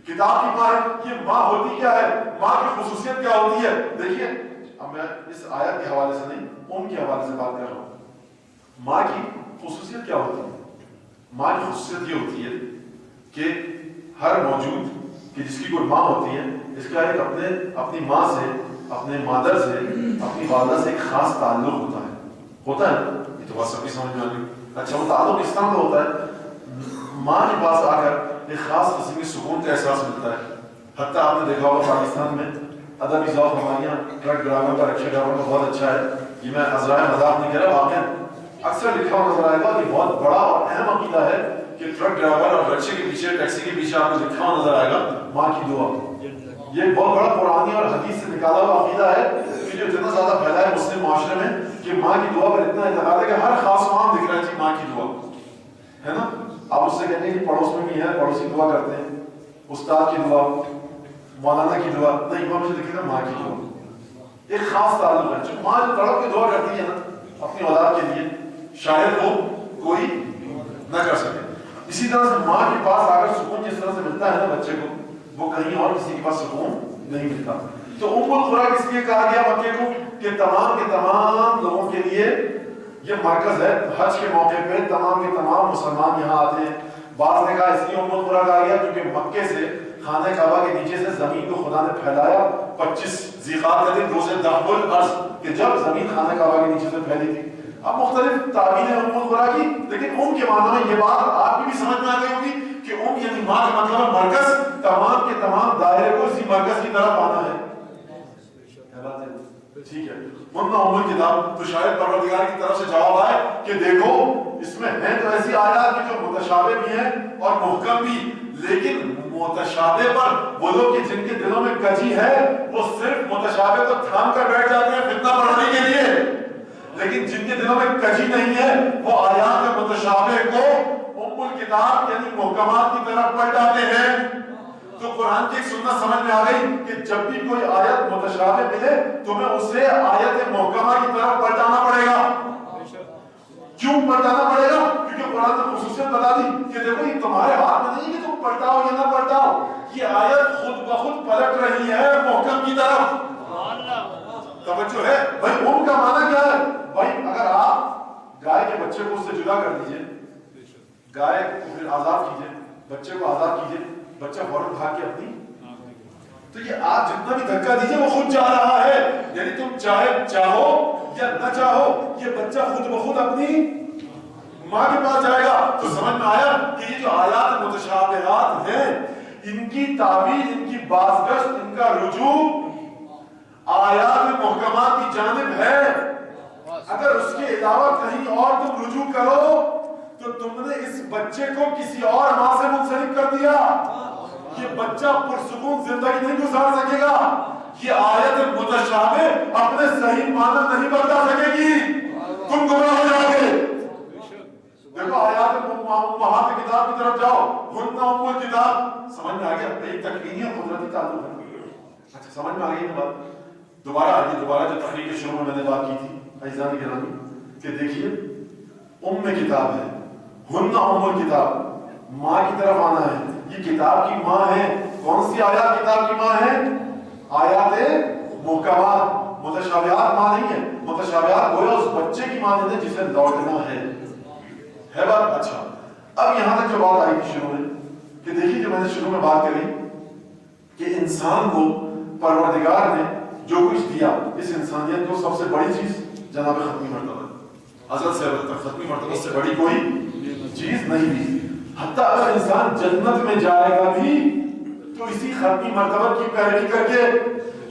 کتاب کی ماں ہے. یہ ماں ہوتی کیا ہے, ماں کی خصوصیت کیا ہوتی ہے؟ دیکھیے اب میں اس آیت کے حوالے سے نہیں, ام کے حوالے سے بات کر رہا ہوں. ماں کی خصوصیت کیا ہوتی ہے؟ ماں کی خصوصیت یہ ہوتی ہے کہ ہر موجود کہ جس کی کوئی ماں ہوتی ہے, اس کا ایک اپنی ماں سے, اپنے مادر سے, اپنی والدہ سے ایک خاص تعلق ہوتا ہے. ہوتا ہے یہ تو بات سبھی سمجھ میں آ گئی. اچھا وہ تعلق اس طرح کا ہوتا ہے, ماں کے پاس آ کر ایک خاص قسم کی سکون کا احساس ملتا ہے. حتیٰ آپ نے دیکھا ہوگا پاکستان میں ادبی ذوق ہمارے یہاں ٹرک ڈرائیور کا, رکشے ڈرائیور کا بہت اچھا ہے. یہ میں عذرائے مذاق نہیں کہہ رہا, واقعا اکثر لکھا ہوا نظر آئے گا کہ بہت بڑا اور اہم عقیدہ ہے کہ ٹرک ڈرائیور اور رکشے کے پیچھے, ٹیکسی کے پیچھے آپ کو لکھا ہوا نظر آئے گا ماں کی دعا. یہ بہت بڑا قرآنی اور حدیث سے نکالا ہوا عقیدہ ہے کہ جو اتنا زیادہ پھیلا ہے مسلم معاشرے میں کہ ماں کی دعا پر اتنا اعتقاد ہے کہ ہر خاص ماں دکھ رہا ہے کہ ماں کی دعا ہے نا. آپ اس سے کہتے ہیں کہ پڑوس میں بھی ہے, پڑوسی دعا کرتے ہیں, استاد کی دعا, مولانا کی دعا, نہیں وہاں مجھے دکھے گا ماں کی دعا. ایک خاص تعلق ہے, جو ماں جو تڑپ کے دعا کرتی ہے نا اپنی اولاد کے لیے, شاید وہ کوئی نہ کر سکے. اسی طرح سے ماں کے پاس آ کر سکون جس طرح سے ملتا ہے نا بچے کو, وہ کہیں اور کسی کے پاس سکون نہیں ملتا. تو ام القری اس لیے کہا گیا مکے کو کہ تمام کے تمام لوگوں کے لیے یہ مرکز ہے. حج کے موقع پہ تمام کے تمام مسلمان یہاں آتے ہیں. بعض نے کہا اس لیے ام القری کہا گیا کیونکہ مکے سے خانہ کعبہ کے نیچے سے زمین کو خدا نے پھیلایا 25 ذیقعد کا دن روزے دحب الارض, کہ جب زمین خانہ کعبہ کے نیچے سے پھیلی تھی. اب مختلف تعبیریں ام القری کی, لیکن ام کے معنی میں یہ بات آپ کی بھی سمجھ میں آ گئی ہوگی کہ یعنی ماں کا مطلب مرکز، تمام کے تمام دائرے کو اسی مرکز کی طرف آنا ہے. ٹھیک ہے، کتاب. تو شاید پروردگار کی طرف سے جواب آئے کہ دیکھو اس میں ہیں تو ایسی آیات کی جو متشابہ بھی ہیں اور محکم بھی، لیکن متشابہ پر وہ لوگ کہ جن کے دلوں میں کجی ہے وہ صرف متشابہ کو تھام کر بیٹھ جاتے ہیں فتنہ بڑھانے کے لیے، لیکن جن کے دلوں میں کجی نہیں ہے وہ آیات متشابہ کو الکتاب یعنی محکمات کی طرف پڑھ جاتے ہیں. تو قرآن کی ایک سنت سمجھ میں آ گئی کہ جب بھی کوئی آیت متشابہ ملے تمہیں اسے آیت محکمہ کی طرف پڑھ جانا پڑے گا. کیوں پڑھ جانا پڑے گا؟ کیونکہ قرآن نے خصوصیت بتا دی کہ دیکھو یہ تمہارے ہاتھ میں نہیں کہ تم پڑھتا ہو یا نہ پڑھتا ہو، یہ آیت خود بخود پلٹ رہی ہے محکم کی طرف. توجہ ہے بھائی. کا معنی کیا ہے بھائی؟ اگر آپ گائے کے بچے کو اس سے جدا کر دیجئے، گائے کو پھر آزاد کیجئے، بچے کو آزاد کیجئے، بچہ فوراً بھاگ کے اپنی، تو یہ آپ جتنا بھی دھکا دیجئے وہ خود جا رہا ہے. یعنی تم چاہو یا نہ چاہو یہ بچہ خود بخود اپنی ماں کے پاس جائے گا. تو سمجھ میں آیا کہ یہ جو آیات متشابہات ہیں ان کی تعبیر، ان کی بازگشت، ان کا رجوع آیات محکمات کی جانب ہے. اگر اس کے علاوہ کہیں اور تم رجوع کرو تو تم نے اس بچے کو کسی اور ماں سے منسلک کر دیا. یہ بچہ پرسکون زندگی نہیں گزار سکے گا. یہ آیت متشابہ اپنے صحیح معنی نہیں بتا سکے گی، تم گمراہ ہو جاؤ گے. دیکھو آیات امہات کتاب کی طرف جاؤ، ہن ام الکتاب. سمجھ میں آ گیا؟ ایک تکوینی اور قدرتی تعلق ہے. اچھا سمجھ میں آ گئی بات؟ دوبارہ جو تحریر کے شروع میں نے بات کی تھی عزیزان گرامی کہ دیکھیے کتاب ہے، ہن ام الکتاب، ماں کی طرف آنا ہے. یہ کتاب کی ماں ہے. کون سی آیات کتاب کی ماں ہے؟ آیات محکمات. متشابہات ماں نہیں ہے. متشابہات گویا اس بچے کی ماں ہے جسے لوٹنا ہے بات. اچھا اب یہاں تک جو بات آئی تھی شروع میں کہ دیکھیے جو میں نے شروع میں بات کری کہ انسان کو پروردگار نے جو کچھ دیا، اس انسانیت کو سب سے بڑی چیز جناب ختمی مرتبہ، ازل سے ابد تک ختمی مرتبہ سے بڑی کوئی چیز نہیں دی. حتیٰ اگر انسان جنت میں جائے گا بھی تو اسی ختمی مرتبہ کی پیروی کر کے،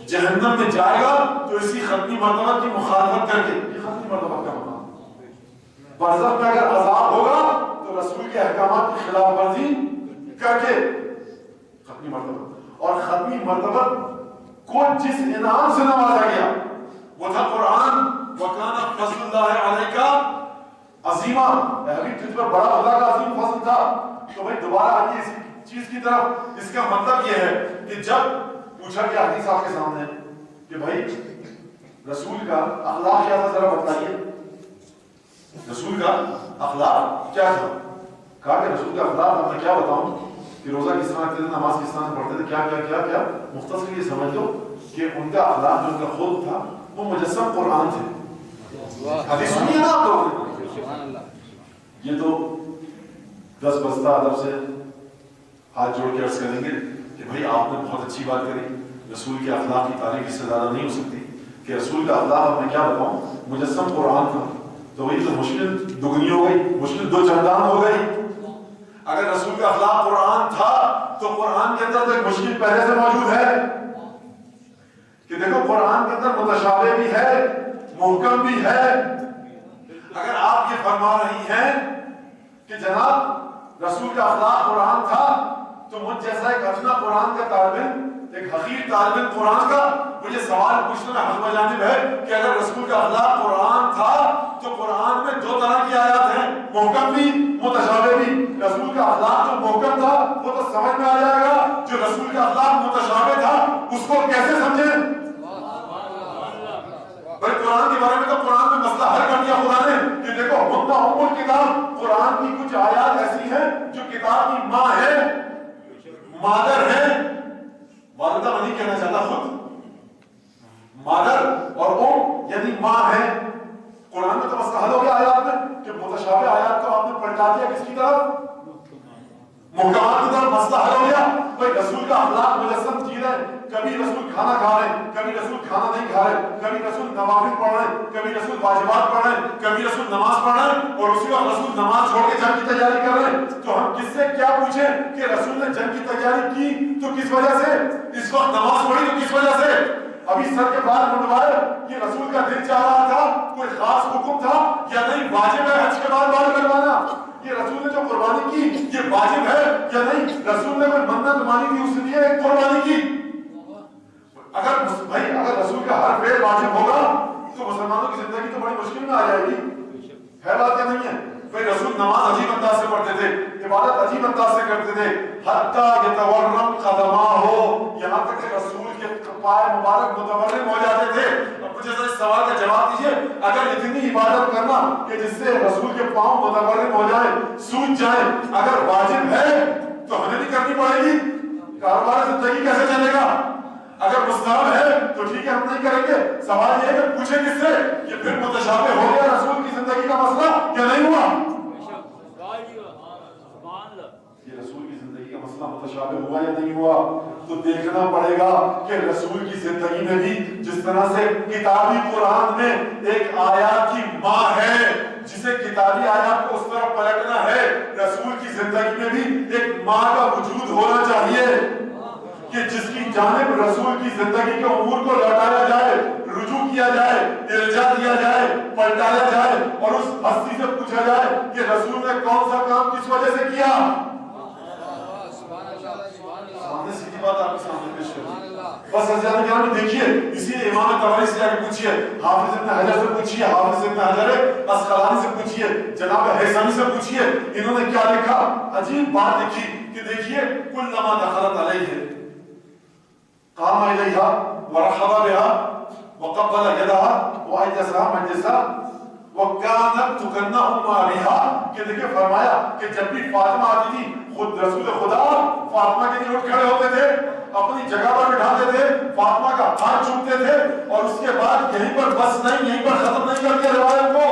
جہنم میں جائے گا تو اسی ختمی مرتبہ کی مخالفت کر کے. یہ ختمی مرتبہ کا مقام. برزخ میں اگر عذاب ہوگا تو رسول کے احکامات کی خلاف ورزی کر کے ختمی مرتبہ. اور ختمی مرتبہ کو جس انعام سے نوازا گیا وہ تھا قرآن. وَكَانَ فَضْلُ اللَّهِ عَلَيْكَ عظیمہ. حبیب تجھ پر بڑا خدا کا عظیم فضل تھا. تو بھائی دوبارہ آئیے اس چیز کی طرف. اس کا مطلب یہ ہے کہ جب پوچھا گیا حدیث آپ کے سامنے کہ بھائی رسول کا اخلاق کیا تھا ذرا بتائیے، رسول کا اخلاق کیا تھا؟ کہا کہ رسول کا اخلاق اب میں کیا بتاؤں کہ روزہ کس طرح رکھتے تھے، نماز کس طرح پڑھتے تھے، کیا کیا کیا کیا. مختصر یہ سمجھ لو کہ ان کا اخلاق جو ان کا خود تھا وہ مجسم قرآن تھے. حدیث سنیے نا آپ لوگ. یہ تو دس بستہ ادب سے ہاتھ جوڑ کے عرض کریں گے کہ بھائی آپ نے بہت اچھی بات کری. رسول کے اخلاق کی تعریف اس سے زیادہ نہیں ہو سکتی کہ رسول کا اخلاق اب میں کیا بتاؤں، مجسم قرآن تھا. تو وہی تو مشکل دگنی ہو گئی، مشکل دو چندان ہو گئی. اگر رسول کا اخلاق قرآن تھا تو قرآن کے اندر تو ایک مشکل پہلے سے موجود ہے کہ دیکھو قرآن کے اندر متشابہ بھی ہے، محکم بھی ہے. اگر آپ یہ فرما رہی ہیں کہ جناب رسول کا اخلاق قرآن تھا تو مجھ جیسا ایک ادنا قرآن کا طالب علم، ایک حقیر طالب علم قرآن کا، مجھے سوال پوچھنے میں حق بجانب ہے کہ اگر رسول کا اخلاق قرآن تھا تو قرآن میں دو طرح کی آیات ہیں، محکم بھی متشابہ بھی. رسول کا اخلاق جو محکم تھا وہ تو سمجھ میں آ جائے گا، جو رسول کا اخلاق متشابہ تھا اس کو کیسے سمجھیں؟ بھائی قرآن کے بارے میں تو قرآن میں مسئلہ حل کر دیا خدا نے کہ دیکھو ہن ام الکتاب. قرآن کی کچھ آیات ایسی ہیں جو کتاب کی ماں ہے، مادر ہے. والدہ نہیں کہنا چاہتا، خود مادر اور ام یعنی ماں ہے. قرآن میں تو مسئلہ حل ہو گیا آیات میں کہ متشابہ آیات کو آپ نے پلٹا دیا کس کی طرف؟ محکمات کی طرف. مسئلہ حل ہو گیا. بھائی رسول کا اخلاق مجسم چیز ہے، کبھی رسول کھانا کھا رہے ہیں، کبھی رسول کھانا نہیں کھا رہے، کبھی رسول نوافل پڑھ رہے ہیں، کبھی رسول واجبات پڑھ رہے ہیں، کبھی رسول نماز پڑھ رہے ہیں، اور اسی وقت رسول نماز چھوڑ کے جنگ کی تیاری کر رہے ہیں. تو ہم کس سے کیا پوچھیں کہ رسول نے جنگ کی تیاری کی تو کس وجہ سے، اس وقت نماز پڑھی تو کس وجہ سے، ابھی سر کے بال منڈوائے، یہ رسول کا دل چاہ رہا تھا، کوئی خاص حکم تھا یا نہیں، واجب ہے حج کے بعد بال کٹوانا، یہ رسول نے جو قربانی کی یہ واجب ہے یا نہیں، رسول نے کوئی منت مانی تھی اس لیے ایک قربانی کی. اگر بھائی اگر رسول کا ہر فعل واجب ہوگا تو مسلمانوں کی زندگی تو بڑی مشکل میں آ جائے گی. ہے بات کیا نہیں ہے؟ بھائی رسول نماز عجیب انداز سے پڑھتے تھے، عبادت عجیب انداز سے کرتے تھے، حتیٰ یتورم قدماہ، یہاں تک کہ رسول کے پائے مبارک متورم ہو جاتے تھے. اب مجھے اس سوال کا جواب دیجئے، اگر اتنی عبادت کرنا کہ جس سے رسول کے پاؤں متورم ہو جائیں، سوج جائیں، اگر واجب ہے تو ہمیں بھی کرنی پڑے گی. کاروبار زندگی کیسے چلے گا؟ اگر مستحب ہے تو ٹھیک ہے ہم نہیں کریں گے. سوال یہ ہے کہ پوچھیں کس سے، یہ پھر متشابہ ہو گیا رسول کی زندگی کا مسئلہ یا نہیں ہوا؟ یہ رسول کی زندگی کا مسئلہ متشابہ ہوا یا نہیں ہوا؟ تو دیکھنا پڑے گا کہ رسول کی زندگی میں بھی جس طرح سے کتابی قرآن میں ایک آیات کی ماں ہے جسے کتابی آیات کو اس طرف پلٹنا ہے، رسول کی زندگی میں بھی ایک ماں کا وجود ہونا چاہیے کہ جس کی جانب رسول کی زندگی کے امور کو لوٹایا جائے، رجوع کیا جائے، ارجاع دیا جائے، پلٹایا جائے اور اس ہستی سے پوچھا جائے کہ رسول نے کون سا کام کس وجہ سے کیا. سامنے سیدھی بات آپ کے سامنے پیش کریں. بس حضرت کرام دیکھیے، اسی لیے امام طبری سے جا کے پوچھیے، حافظ ابن حجر سے پوچھیے، حافظ ابن حجر اسقلانی سے پوچھیے، جناب حیثمی سے پوچھیے، انہوں نے کیا لکھا. عجیب بات لکھی کہ دیکھیے کلما دخلت علیہ قام الیہا ورحب بها وقبل یدها واجلسها مجلسا وکانت تکنہ بها، کہ دیکھیں فرمایا کہ جب بھی فاطمہ آتی تھی خود رسول خدا فاطمہ کے لیے اٹھ کھڑے ہوتے تھے، اپنی جگہ پر بٹھاتے تھے، فاطمہ کا ہاتھ چومتے تھے اور اس کے بعد یہیں پر بس نہیں، یہیں پر ختم نہیں کرتے روایت کو،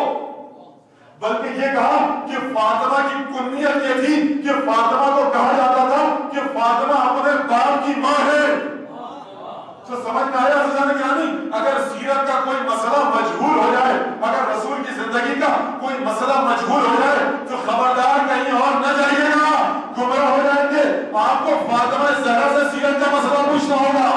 بلکہ یہ کہا کہ فاطمہ کی کنیت یہ تھی کہ فاطمہ کو کہا جاتا تھا کہ فاطمہ اپنے باپ کی ماں ہے. تو سمجھ میں آیا حضرت گرامی، اگر سیرت کا کوئی مسئلہ مجہول ہو جائے، اگر رسول کی زندگی کا کوئی مسئلہ مجہول ہو جائے تو خبردار کہیں اور نہ جائیے گا، گمراہ ہو جائیں گے. آپ کو فاطمہ زہرا سے سیرت کا مسئلہ پوچھنا ہوگا.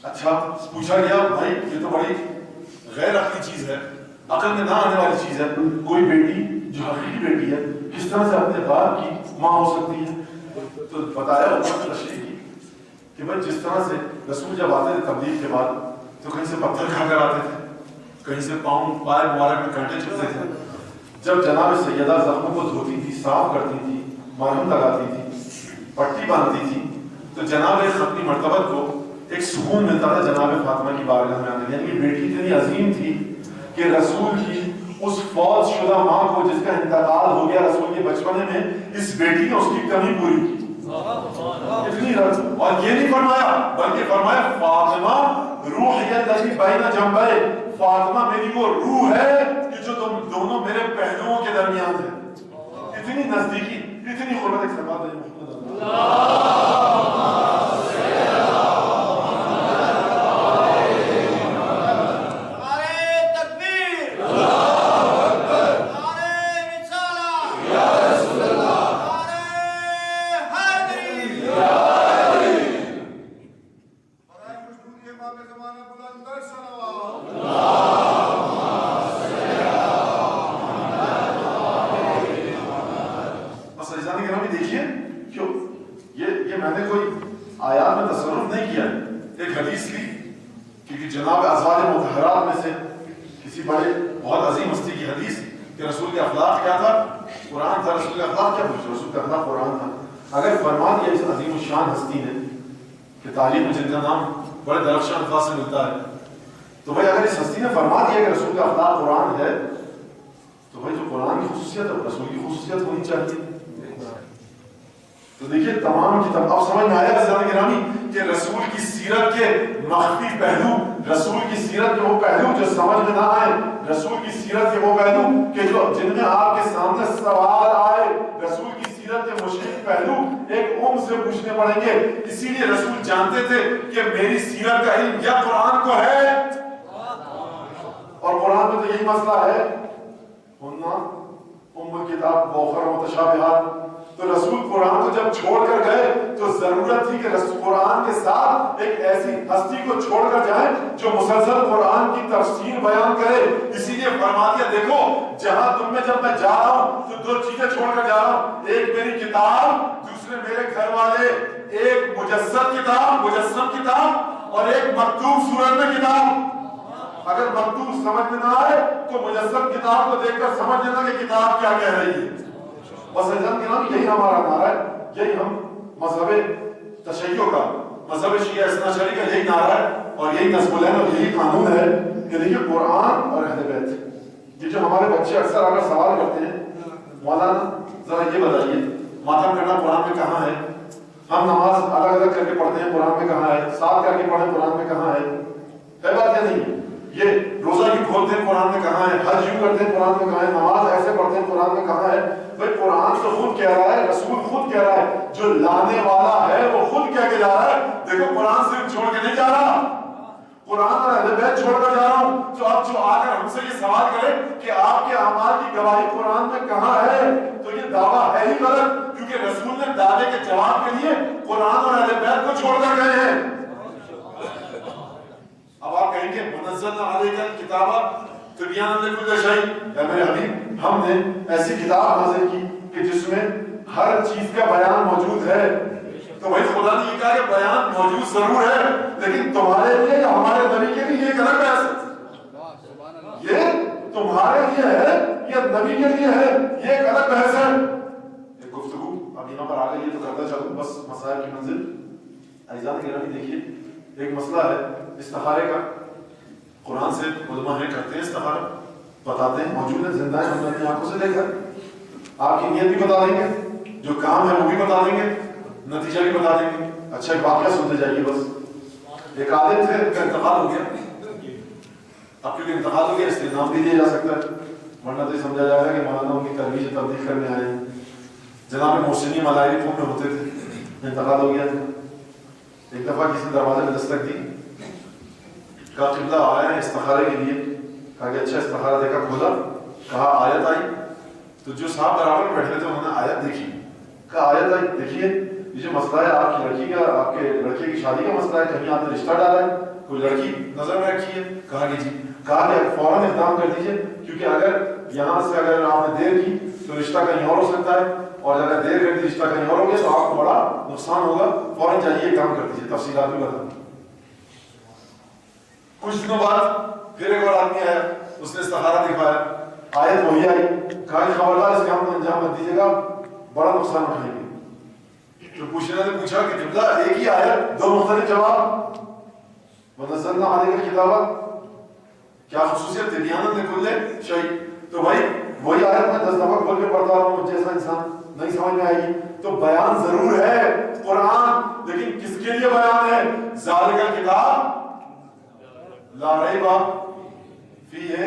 اچھا پوچھا گیا بھائی یہ تو بڑی غیر عقلی چیز ہے، عقل میں نہ آنے والی چیز ہے، کوئی بیٹی جو حقیقی بیٹی ہے کس طرح سے اپنے باپ کی ماں ہو سکتی ہے؟ تو بتایا امت تشریح کی کہ بھائی جس طرح سے رسول جب آتے تھے تبلیغ کے بعد تو کہیں سے پتھر کھا کر آتے تھے، کہیں سے پاؤں پائے مبارک میں کانٹے چبھتے تھے. جب جناب سیدہ زخموں کو دھوتی تھی، صاف کرتی تھی، مرہم لگاتی تھی، پٹی باندھتی تھی، تو جناب اپنی مرتبت کو ایک سکون ملتا تھا جناب فاطمہ کی بارگاہ میں آنے. یعنی کہ بیٹی اتنی عظیم تھی کہ رسول کی اس فوج شدہ ماں کو جس کا انتقال ہو گیا رسول کے بچپنے میں، اس بیٹی نے اس کی کمی پوری کی. اتنی اور یہ نہیں فرمایا بلکہ فرمایا فاطمہ روح الذی بین جنبی، فاطمہ میری وہ روح ہے کہ جو تم دونوں میرے پہلوؤں کے درمیان ہے. اتنی نزدیکی، اتنی قربت. ایک سماعت ہے تاریخ میں جن کا نام بڑے درخشاں الفاظ سے ملتا ہے تو بھائی اگر اس ہستی نے فرما دیا کہ رسول کا اخلاق قرآن ہے تو بھائی جو قرآن کی خصوصیت ہے رسول کی خصوصیت ہونی چاہیے. تو دیکھیے تمام کتاب اب سمجھ میں آیا حضرات گرامی کہ رسول کی سیرت کے مخفی پہلو، رسول کی سیرت کے وہ پہلو جو سمجھ میں نہ آئے، رسول کی سیرت کے وہ پہلو کہ جو جن میں آپ کے سامنے سوال آئے، رسول کی سیرت کے مشکل پہلو ایک سے پوچھنے پڑیں گے. اسی لیے رسول جانتے تھے کہ میری سیرت کا علم یا قرآن کو ہے، اور قرآن میں تو یہی مسئلہ ہے کتاب بوخر متشابہات. تو رسول قرآن کو جب چھوڑ کر گئے تو ضرورت تھی کہ رسول قرآن کے ساتھ ایک ایسی ہستی کو چھوڑ کر جائیں جو مسلسل قرآن کی تفسیر بیان کرے. اسی لیے فرما دیا دیکھو جہاں تم میں جب میں جا رہا ہوں تو دو چیزیں چھوڑ کر جا رہا ہوں، ایک میری کتاب، دوسرے میرے گھر والے. ایک مجسد کتاب، مجسم کتاب، اور ایک مکتوب صورت میں کتاب. اگر مکتوب سمجھ میں نہ آئے تو مجسد کتاب کو دیکھ کر سمجھ لینا کہ کتاب کیا کہہ رہی ہے. بس یہی ہمارا نعرہ ہے، یہی ہم مذہب تشیع کا، مذہب شیعہ اثنا عشری کا یہی نعرہ ہے اور یہی نصب العین اور یہی قانون ہے کہ دیکھیے قرآن اور اہل بیت. یہ جو ہمارے بچے اکثر اگر سوال کرتے ہیں مولانا ذرا یہ بتائیے ماتم کرنا قرآن میں کہاں ہے؟ ہم نماز الگ الگ کر کے پڑھتے ہیں قرآن میں کہاں ہے؟ ساتھ کر کے پڑھیں قرآن میں کہاں ہے بات یا نہیں؟ یہ روزہ کیوں کھولتے ہیں قرآن میں کہاں ہے؟ حج یوں کرتے ہیں قرآن میں کہاں ہے؟ نماز ایسے پڑھتے ہیں قرآن میں کہاں ہے؟ بھائی قرآن تو خود کہہ رہا ہے، رسول خود کہہ رہا ہے، جو لانے والا ہے وہ خود کہہ کے جا رہا ہے. دیکھو قرآن صرف چھوڑ کے نہیں جا رہا، قرآن اور اہل بیت چھوڑ کر جا رہا ہوں. تو اب جو آ کر ہم سے یہ سوال کرے کہ آپ کے اعمال کی گواہی قرآن میں کہاں ہے، تو یہ دعویٰ ہے ہی غلط، کیونکہ رسول نے دعوے کے جواب کے لیے قرآن اور اہل بیت کو چھوڑ کر گئے ہیں. اب آپ کہیں گے منزلنا علیک الکتاب تبیانا لکل شیء، اے میرے حبیب ہم نے ایسی کتاب نازل کی کہ جس میں ہر چیز کا بیان موجود ہے. تو بھائی خدا نے یہ کہا کہ بیان موجود ضرور ہے، لیکن تمہارے لیے یا ہمارے نبی کے لیے یہ غلط بحث، یہ تمہارے لیے ہے یا نبی کے لیے ہے، یہ غلط بحث ہے. ایک گفتگو اب یہاں پر آ گئی تو کرتا چلوں بس مسائل کی منزل. عزیزان گرامی دیکھیے ایک مسئلہ ہے استخارے کا. قرآن سے علماء ہیں کرتے ہیں استخارہ، بتاتے ہیں موجود ہے، زندہ ہے، ہم نے اپنی آنکھوں سے دیکھا. آپ کی نیت بھی بتا دیں گے، جو کام ہے وہ بھی بتا دیں گے، نتیجہ بھی بتا دیں گے. اچھا ایک واقعہ سنتے جائیے بس. ایک عالم تھے، ان کا انتقال ہو گیا. اب کیونکہ انتقال ہو گیا اس لیے نام بھی دیا جا سکتا ہے، ورنہ تو یہ سمجھا جائے گا کہ مولانا ان کی ترویج تبدیل کرنے آئے ہیں. جناب محسنی ملائری پور میں ہوتے تھے، انتقال ہو گیا. ایک دفعہ کسی دروازے میں دستک دی، کہا قبلہ آیا ہے استخارے کے لیے. کہا کہ اچھا استخارہ دیکھا، کھولا، کہا آیت آئی. تو جو صاحب برابر بیٹھے تھے انہوں نے آیت دیکھی، کہا آیت آئی دیکھیے یہ جو مسئلہ ہے آپ کی لڑکی کا، آپ کے لڑکے کی شادی کا مسئلہ ہے، کہیں آپ نے رشتہ ڈالا ہے، کوئی لڑکی نظر میں رکھی ہے؟ کہا کہ جی. کہا کہ فوراً اقدام کر دیجیے، کیونکہ اگر یہاں سے اگر آپ نے دیر کی تو رشتہ کہیں اور ہو سکتا ہے، اور اگر دیر کر دی رشتہ کہیں اور ہو گیا تو آپ کو بڑا نقصان ہوگا. فوراً جائیے کام کر دیجیے، تفصیلات بھی بتا. کچھ دنوں بعد پھر ایک اور آدمی آیا، اس نے استخارہ دکھایا، آیت وہی آئی. کہا کہ خبردار اس کام کو انجام مت دیجیے گا، بڑا نقصان اٹھائیں گے. تو پوچھنے نے پوچھا کہ جملہ ایک ہی آیت دو مختلف جواب، ونزلنا علیک الکتاب، کیا خصوصیت تبیانا لکل شیء. تو بھائی وہی آیت میں 10 دفعہ کھول کے پڑھتا رہا ہوں، مجھ جیسا انسان نہیں سمجھ میں آئے گی. تو بیان ضرور ہے قرآن، لیکن کس کے لیے بیان ہے؟ ذالک الکتاب لا ریب فیہ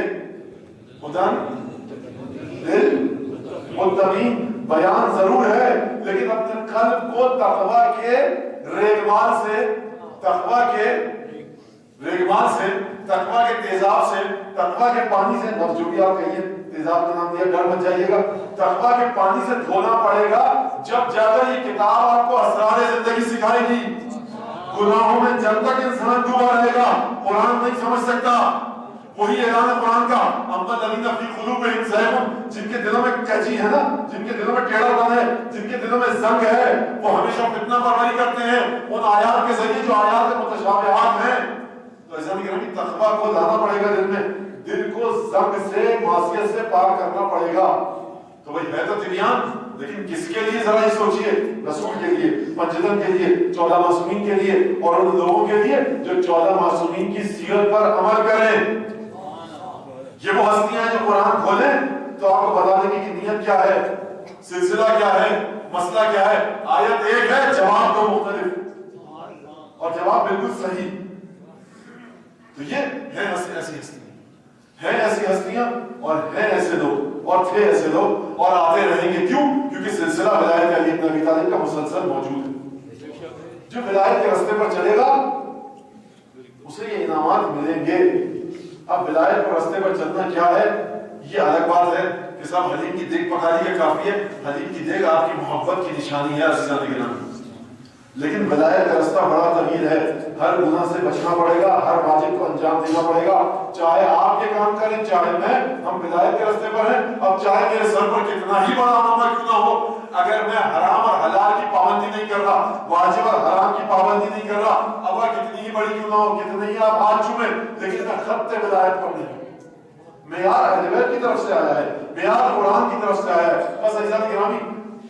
ہدی للمتقین. بیان ضرور ہے لیکن اپنے قلب کو تقوی کے ریگمال سے، تقوی کے ریگمال سے، تقوی کے تیزاب سے، تقوی کے پانی سے، بس جو بھی آپ کہیے تیزاب کا نام دیا، ڈر مت جائیے گا، تقوی کے پانی سے دھونا پڑے گا. جب جا کر یہ کتاب آپ کو اسرار زندگی سکھائے گی. گناہوں میں جب تک انسان ڈوبا رہے گا قرآن نہیں سمجھ سکتا. وہی اعلان قرآن کا، اما الذین فی قلوبہم زیغ، جن کے دلوں میں کیچی ہے نا، جن کے دلوں میں ٹیڑھا پن ہے، جن کے دلوں میں زنگ ہے، وہ ہمیشہ فتنہ پروری کرتے ہیں ان آیات کے ذریعے جو آیات متشابہات ہیں. تو ایسا نہیں کریں کہ تقویٰ کو لانا پڑے گا دل میں، دل کو زنگ سے، معصیت سے پاک کرنا پڑے گا. تو بھائی ہے تو تبیان، لیکن کس کے لیے ذرا یہ سوچئے، رسول کے لیے، پنجتن کے لیے، 14 معصومین کے لیے، اور ان لوگوں کے لیے جو 14 معصومین کی سیرت پر عمل کریں۔ یہ وہ ہستیاں ہیں جو قرآن کھولیں تو آپ کو بتا دیں گے کہ نیت کیا ہے، سلسلہ کیا ہے، مسئلہ کیا ہے۔ آیت ایک ہے، جواب دو مختلف، اور جواب بالکل صحیح۔ تو یہ ہے ایسی ہستیاں، ہیں ایسی ہستیاں، اور ہیں ایسے لوگ، اور تھے ایسے لوگ، اور آتے رہیں گے۔ کیوں؟ کیونکہ سلسلہ ولایت علی بن ابی طالب کا مسلسل موجود ہے۔ جو ولایت کے راستے پر چلے گا اسے یہ انعامات ملیں گے۔ اب ولایت کے راستے پر چلنا کیا ہے یہ الگ بات ہے کہ صاحب حلیم کی دیگ پکا لی ہے کافی ہے، حلیم کی دیگ آپ کی محبت کی نشانی ہے عزیزان گرامی۔ لیکن ولایت کا راستہ بڑا طویل ہے، ہر گناہ سے بچنا پڑے گا، ہر واجب کو انجام دینا پڑے گا، چاہے آپ یہ کام کریں چاہے میں، ہم ولایت کے راستے پر ہیں۔ اب چاہے میرے سر پر کتنا ہی بڑا معاملہ کیوں نہ ہو، اگر میں حرام اور حلال کی پابندی نہیں کر رہا، واجب اور حرام کی پابندی نہیں کر رہا، اب کتنی ہی بڑی کیوں نہ ہو، کتنے ہی آپ ہاتھ چومیں، لیکن میں خط ولایت پر نہیں ہوں۔ معیار اہل بیت کی طرف سے آیا ہے، معیار قرآن کی طرف سے آیا ہے۔ بس عزیزان گرامی،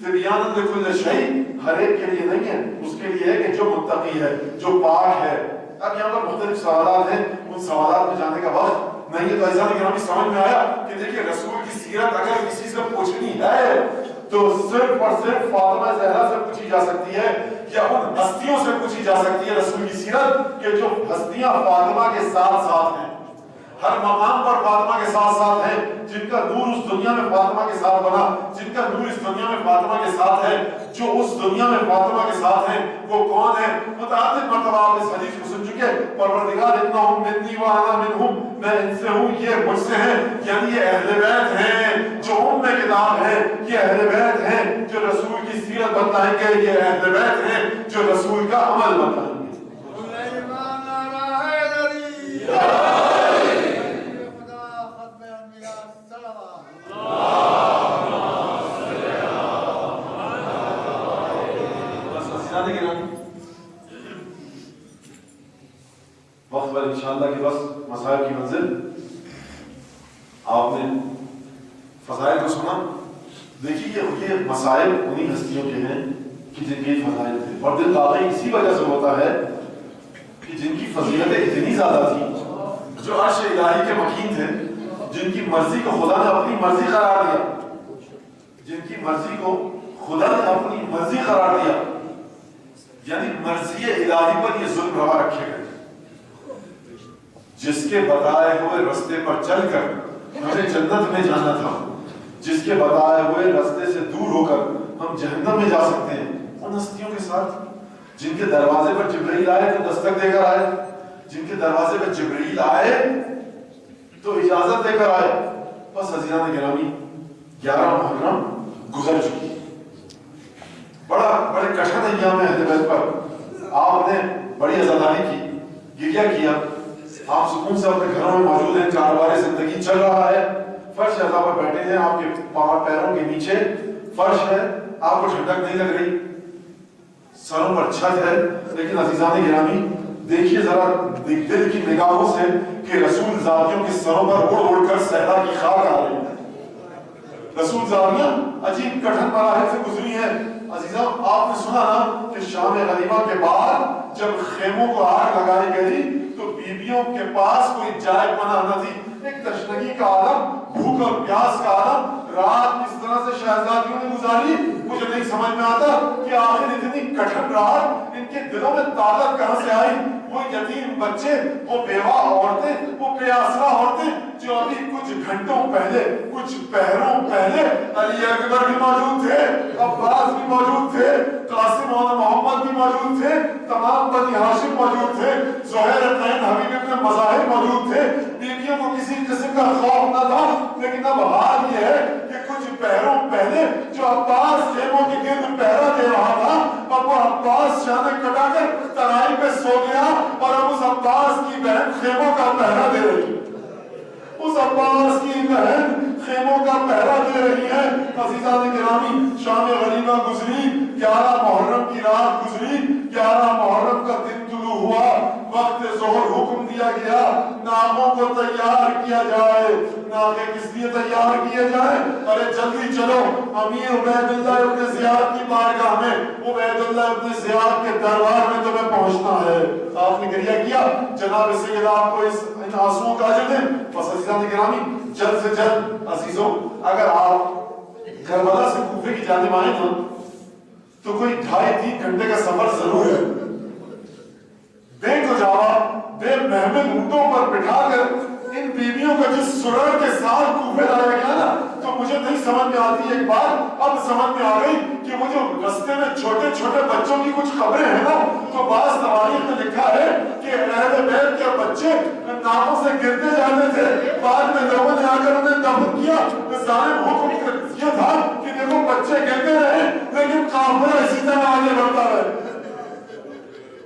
تبیان لکل شیء ہر ایک کے لیے نہیں ہے، اس کے لیے ہے کہ جو متقی ہے، جو پاک ہے۔ اب یہاں پر مختلف سوالات ہیں، ان سوالات میں جانے کا وقت نہیں ہے، تو عزیزان گرامی سمجھ میں آیا کہ دیکھیے رسول کی سیرت اگر کسی سے پوچھنی ہے تو صرف اور صرف فاطمہ زہرا سے پوچھی جا سکتی ہے، یا ان ہستیوں سے پوچھی جا سکتی ہے رسول کی سیرت کہ جو ہستیاں فاطمہ کے ساتھ ساتھ ہیں، ہر مقام پر فاطمہ کے ساتھ ساتھ ہیں، جن کا نور اس دنیا میں فاطمہ کے ساتھ بنا، جن کا نور اس دنیا میں فاطمہ کے ساتھ ہے، جو اس دنیا میں فاطمہ کے ساتھ ہیں، وہ کون ہیں؟ متعدد مرتبہ آپ اس حدیث کو سن چکے، پروردگار انہم منی وانا منہم، میں ان سے ہوں یہ مجھ سے ہیں، یعنی یہ اہل بیت ہیں جو ام کتاب ہیں، یہ اہل بیت ہیں جو رسول کی سیرت بتائیں گے، یہ اہل بیت ہیں جو رسول کا عمل بتائیں گے۔ وقت پر انشاءاللہ کہ بس مسائل کی منزل آپ نے فضائل کو سنا۔ دیکھیے یہ مسائل انہی ہستیوں کے ہیں کہ جن کے فضائل تھے، اور دل واقعی اسی وجہ سے ہوتا ہے کہ جن کی فضیلتیں اتنی زیادہ تھیں، جو عرش الہی کے مکین تھے، جن کی مرضی کو خدا نے اپنی مرضی قرار دیا، جن کی مرضی کو خدا نے اپنی مرضی قرار دیا، یعنی مرضی الہی پر یہ ظلم روا رکھے گئے۔ جس کے بتائے ہوئے راستے پر چل کر ہمیں جنت میں جانا تھا، جس کے بتائے ہوئے راستے سے دور ہو کر ہم جہنم میں جا سکتے ہیں، ان ہستیوں کے ساتھ جن کے دروازے پر جبرائیل آئے تو دستک دے کر آئے، جن کے دروازے پر جبرائیل آئے تو اجازت دے کر آئے۔ بس عزیزان گرامی 11 محرم گزر چکی، بڑے کٹھن ایام اہل بیت پر آپ نے بڑی عزاداری کی، گریہ کیا، آپ سکون سے اپنے گھروں میں موجود ہیں، کاروبار زندگی چل رہا ہے، فرش عزا پر بیٹھے ہیں، آپ کے پیروں کے نیچے فرش ہے، آپ کو ٹھنڈک نہیں لگ رہی، سروں پر چھت ہے، لیکن عزیزان گرامی دیکھیے ذرا دل کی نگاہوں سے کہ رسول زادیوں کے سروں پر اڑ اڑ کر صحرا کی خاک آ رہی ہے۔ رسول زادیاں عجیب کٹھن مراحل سے گزری ہیں۔ عزیزاں آپ نے سنا نا کہ شام غنیمہ کے بعد جب خیموں کو آگ لگائی گئی تو بیویوں کے پاس کوئی جائے پناہ نہ تھی، ایک تشنگی کا عالم، بھوک اور پیاس کا عالم۔ رات کس طرح سے شہزادیوں نے گزاری مجھے نہیں سمجھ میں آتا کہ آخر اتنی کٹھن رات ان کے دلوں میں طاقت کہاں سے آئی۔ وہ یتیم بچے، وہ بیوہ عورتیں، وہ بے آسرا عورتیں جو ابھی کچھ گھنٹوں پہلے، کچھ پہروں پہلے علی اکبر بھی موجود تھے، عباس بھی موجود تھے، قاسم اور محمد بھی موجود تھے، تمام بنی ہاشم موجود تھے، زہیر ابن حبیب ابن مظاہر موجود تھے۔ بیویوں کو کسی قسم کا خوف نہ تھا، لیکن اب حال یہ ہے کہ کچھ پہروں پہلے جو عباس خیموں کے گرد پہرا دے رہا تھا، اب وہ عباس شانے کٹا کر ترائی پہ سو گیا، اور اب اس عباس کی بہن خیموں کا پہرا دے رہی ہے۔ اس عباس کی بہن خیموں کا پہرا دے رہی ہے۔ عزیزان گرامی شام غنیمہ گزری، 11 محرم کی رات گزری، 11 محرم کا دن طلوع ہوا، وقت ظہر حکم دیا گیا ناقوں کو تیار کیا جائے. ناقے کس لیے تیار کیے جائیں؟ ارے جلدی چلو امیر عبید اللہ ابن زیاد کی بارگاہ میں, عبید اللہ ابن زیاد کے دربار میں تمہیں پہنچنا ہے. آپ نے گریہ کیا جناب سید آپ کو ان آنسوؤں کا اجر دیں. بس عزیزان گرامی جلد سے جلد عزیزوں اگر آپ کربلا سے کوفے کی جانب آئیں نا تو کوئی 2.5-3 گھنٹے کا سفر ضرور ہے. بے گجاوا بے محمد اونٹوں پر بٹھا کر ان بیویوں کو جس سرر کے ساتھ کوفے لایا گیا نا تو مجھے نہیں سمجھ میں آتی ایک بات اب سمجھ میں آ گئی کہ وہ جو رستے میں چھوٹے چھوٹے بچوں کی کچھ خبریں ہیں نا تو بعض تواریخ میں لکھا ہے کہ اہل بیت کے بچے ناؤں سے گرتے جاتے تھے. بعد میں لوگوں نے آ کر انہیں دفن کیا. ظالم حکم یہ تھا کہ دیکھو بچے گرتے رہے لیکن قافلہ اسی طرح آگے بڑھتا رہے,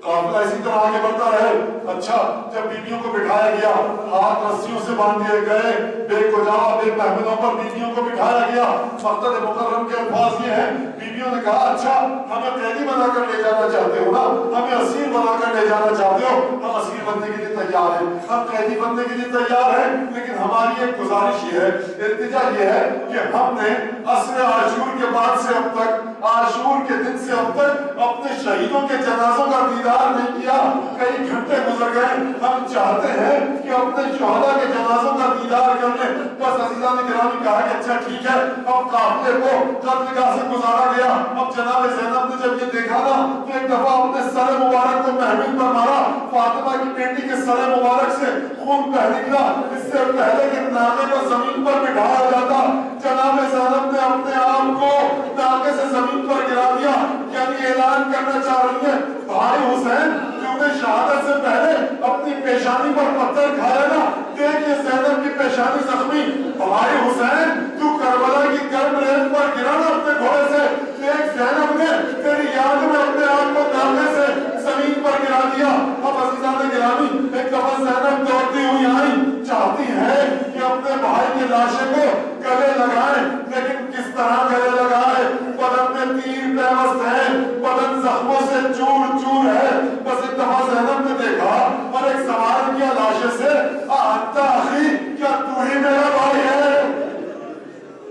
قافلہ اسی طرح آگے بڑھتا رہے. اچھا جب بیویوں کو بٹھایا گیا ہاتھ رسیوں سے باندھ دیے گئے, بے کجاوا بے محمدوں پر بیویوں کو بٹھایا گیا. مقصد مکرم کے الفاظ یہ ہیں بیویوں نے کہا اچھا ہمیں قیدی بنا کر لے جانا چاہتے ہو نا, ہمیں اسیر بنا کر لے جانا چاہتے ہو, ہم اسیر بننے کے لیے تیار ہیں, ہم قیدی بننے کے لیے تیار ہیں, لیکن ہماری ایک گزارش یہ ہے التجا یہ ہے کہ ہم نے عصر عاشور کے بعد سے اب تک عاشور کے دن سے اب تک اپنے شہیدوں کے جنازوں کا دیدار نہیں کیا. کئی گھنٹے گزر گئے, ہم چاہتے ہیں کہ اپنے شہداء کے جنازوں کا دیدار کر لیں. بس عزیزان گرامی کہا کہ اچھا ٹھیک ہے. اب قافلے کو قتلگاہ سے گزارا گیا. اب جناب زینب نے جب یہ دیکھا نا تو ایک دفعہ اپنے سر مبارک کو محمل پر مارا. فاطمہ کی بیٹی کے سر مبارک سے خون بہہ نکلا. اس سے پہلے کہ ناقے کو زمین پر بٹھایا جاتا جناب زینب نے اپنے آپ کو ناقے سے زمین پر گرا دیا. یعنی اعلان کرنا چاہ رہی ہے بھائی حسین جو نے شہادت سے پہلے اپنی پیشانی پر پتھر کھایا نا, دیکھ یہ زینب کی پیشانی زخمی. بھائی حسین تو کربلا کی گرم ریت پر گرا نا اپنے گھوڑے سے, دیکھ زینب نے تیری یاد میں اپنے آپ کو ناقے سے زمین پر گرا دیا. اب عزیزان گرامی ایک دفعہ زینب دوڑتی ہوئی آئی, چاہتی ہے کہ اپنے بھائی کی لاشیں کو گلے لگائیں, لیکن کس طرح گلے لگائے؟ بدن میں تیر پیوست ہے, بدن زخموں سے چور چور ہے. بس ایک دفعہ زینب نے دیکھا اور ایک سوال کیا لاشیں سے, انت اخی, کیا تو ہی میرا بھائی ہے؟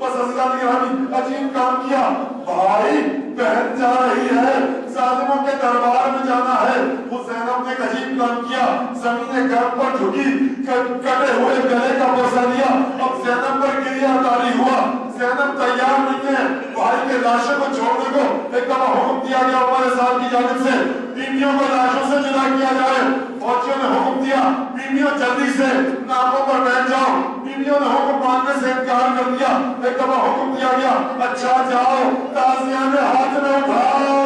بس عزیزان گرامی عجیب کام کیا, بھائی بہن جا رہی ہے, ظالموں کے دربار میں جانا ہے. وہ زینب نے ایک عجیب کام کیا, زمین گرم پر جھکی, کٹے ہوئے گلے کا بوسہ لیا. اب زینب پر گریہ طاری ہوا. زینب تیار نہیں ہے بھائی کے لاشوں کو چھوڑنے کو. ایک دفعہ حکم دیا گیا عمر صاحب کی جانب سے بیویوں کو لاشوں سے جدا کیا جائے. فوجیوں نے حکم دیا بیویوں جلدی سے ناکوں پر بیٹھ جاؤ. بیویوں نے حکم ماننے سے انکار کر دیا. ایک دفعہ حکم دیا گیا اچھا جاؤ تازیاں میں ہاتھ میں اٹھاؤ,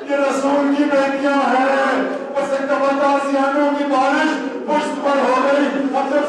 یہ رسول کی بیٹیاں ہیں. بس ایک دفعہ تازیانوں کی بارش پشت پر ہو گئی. اب جب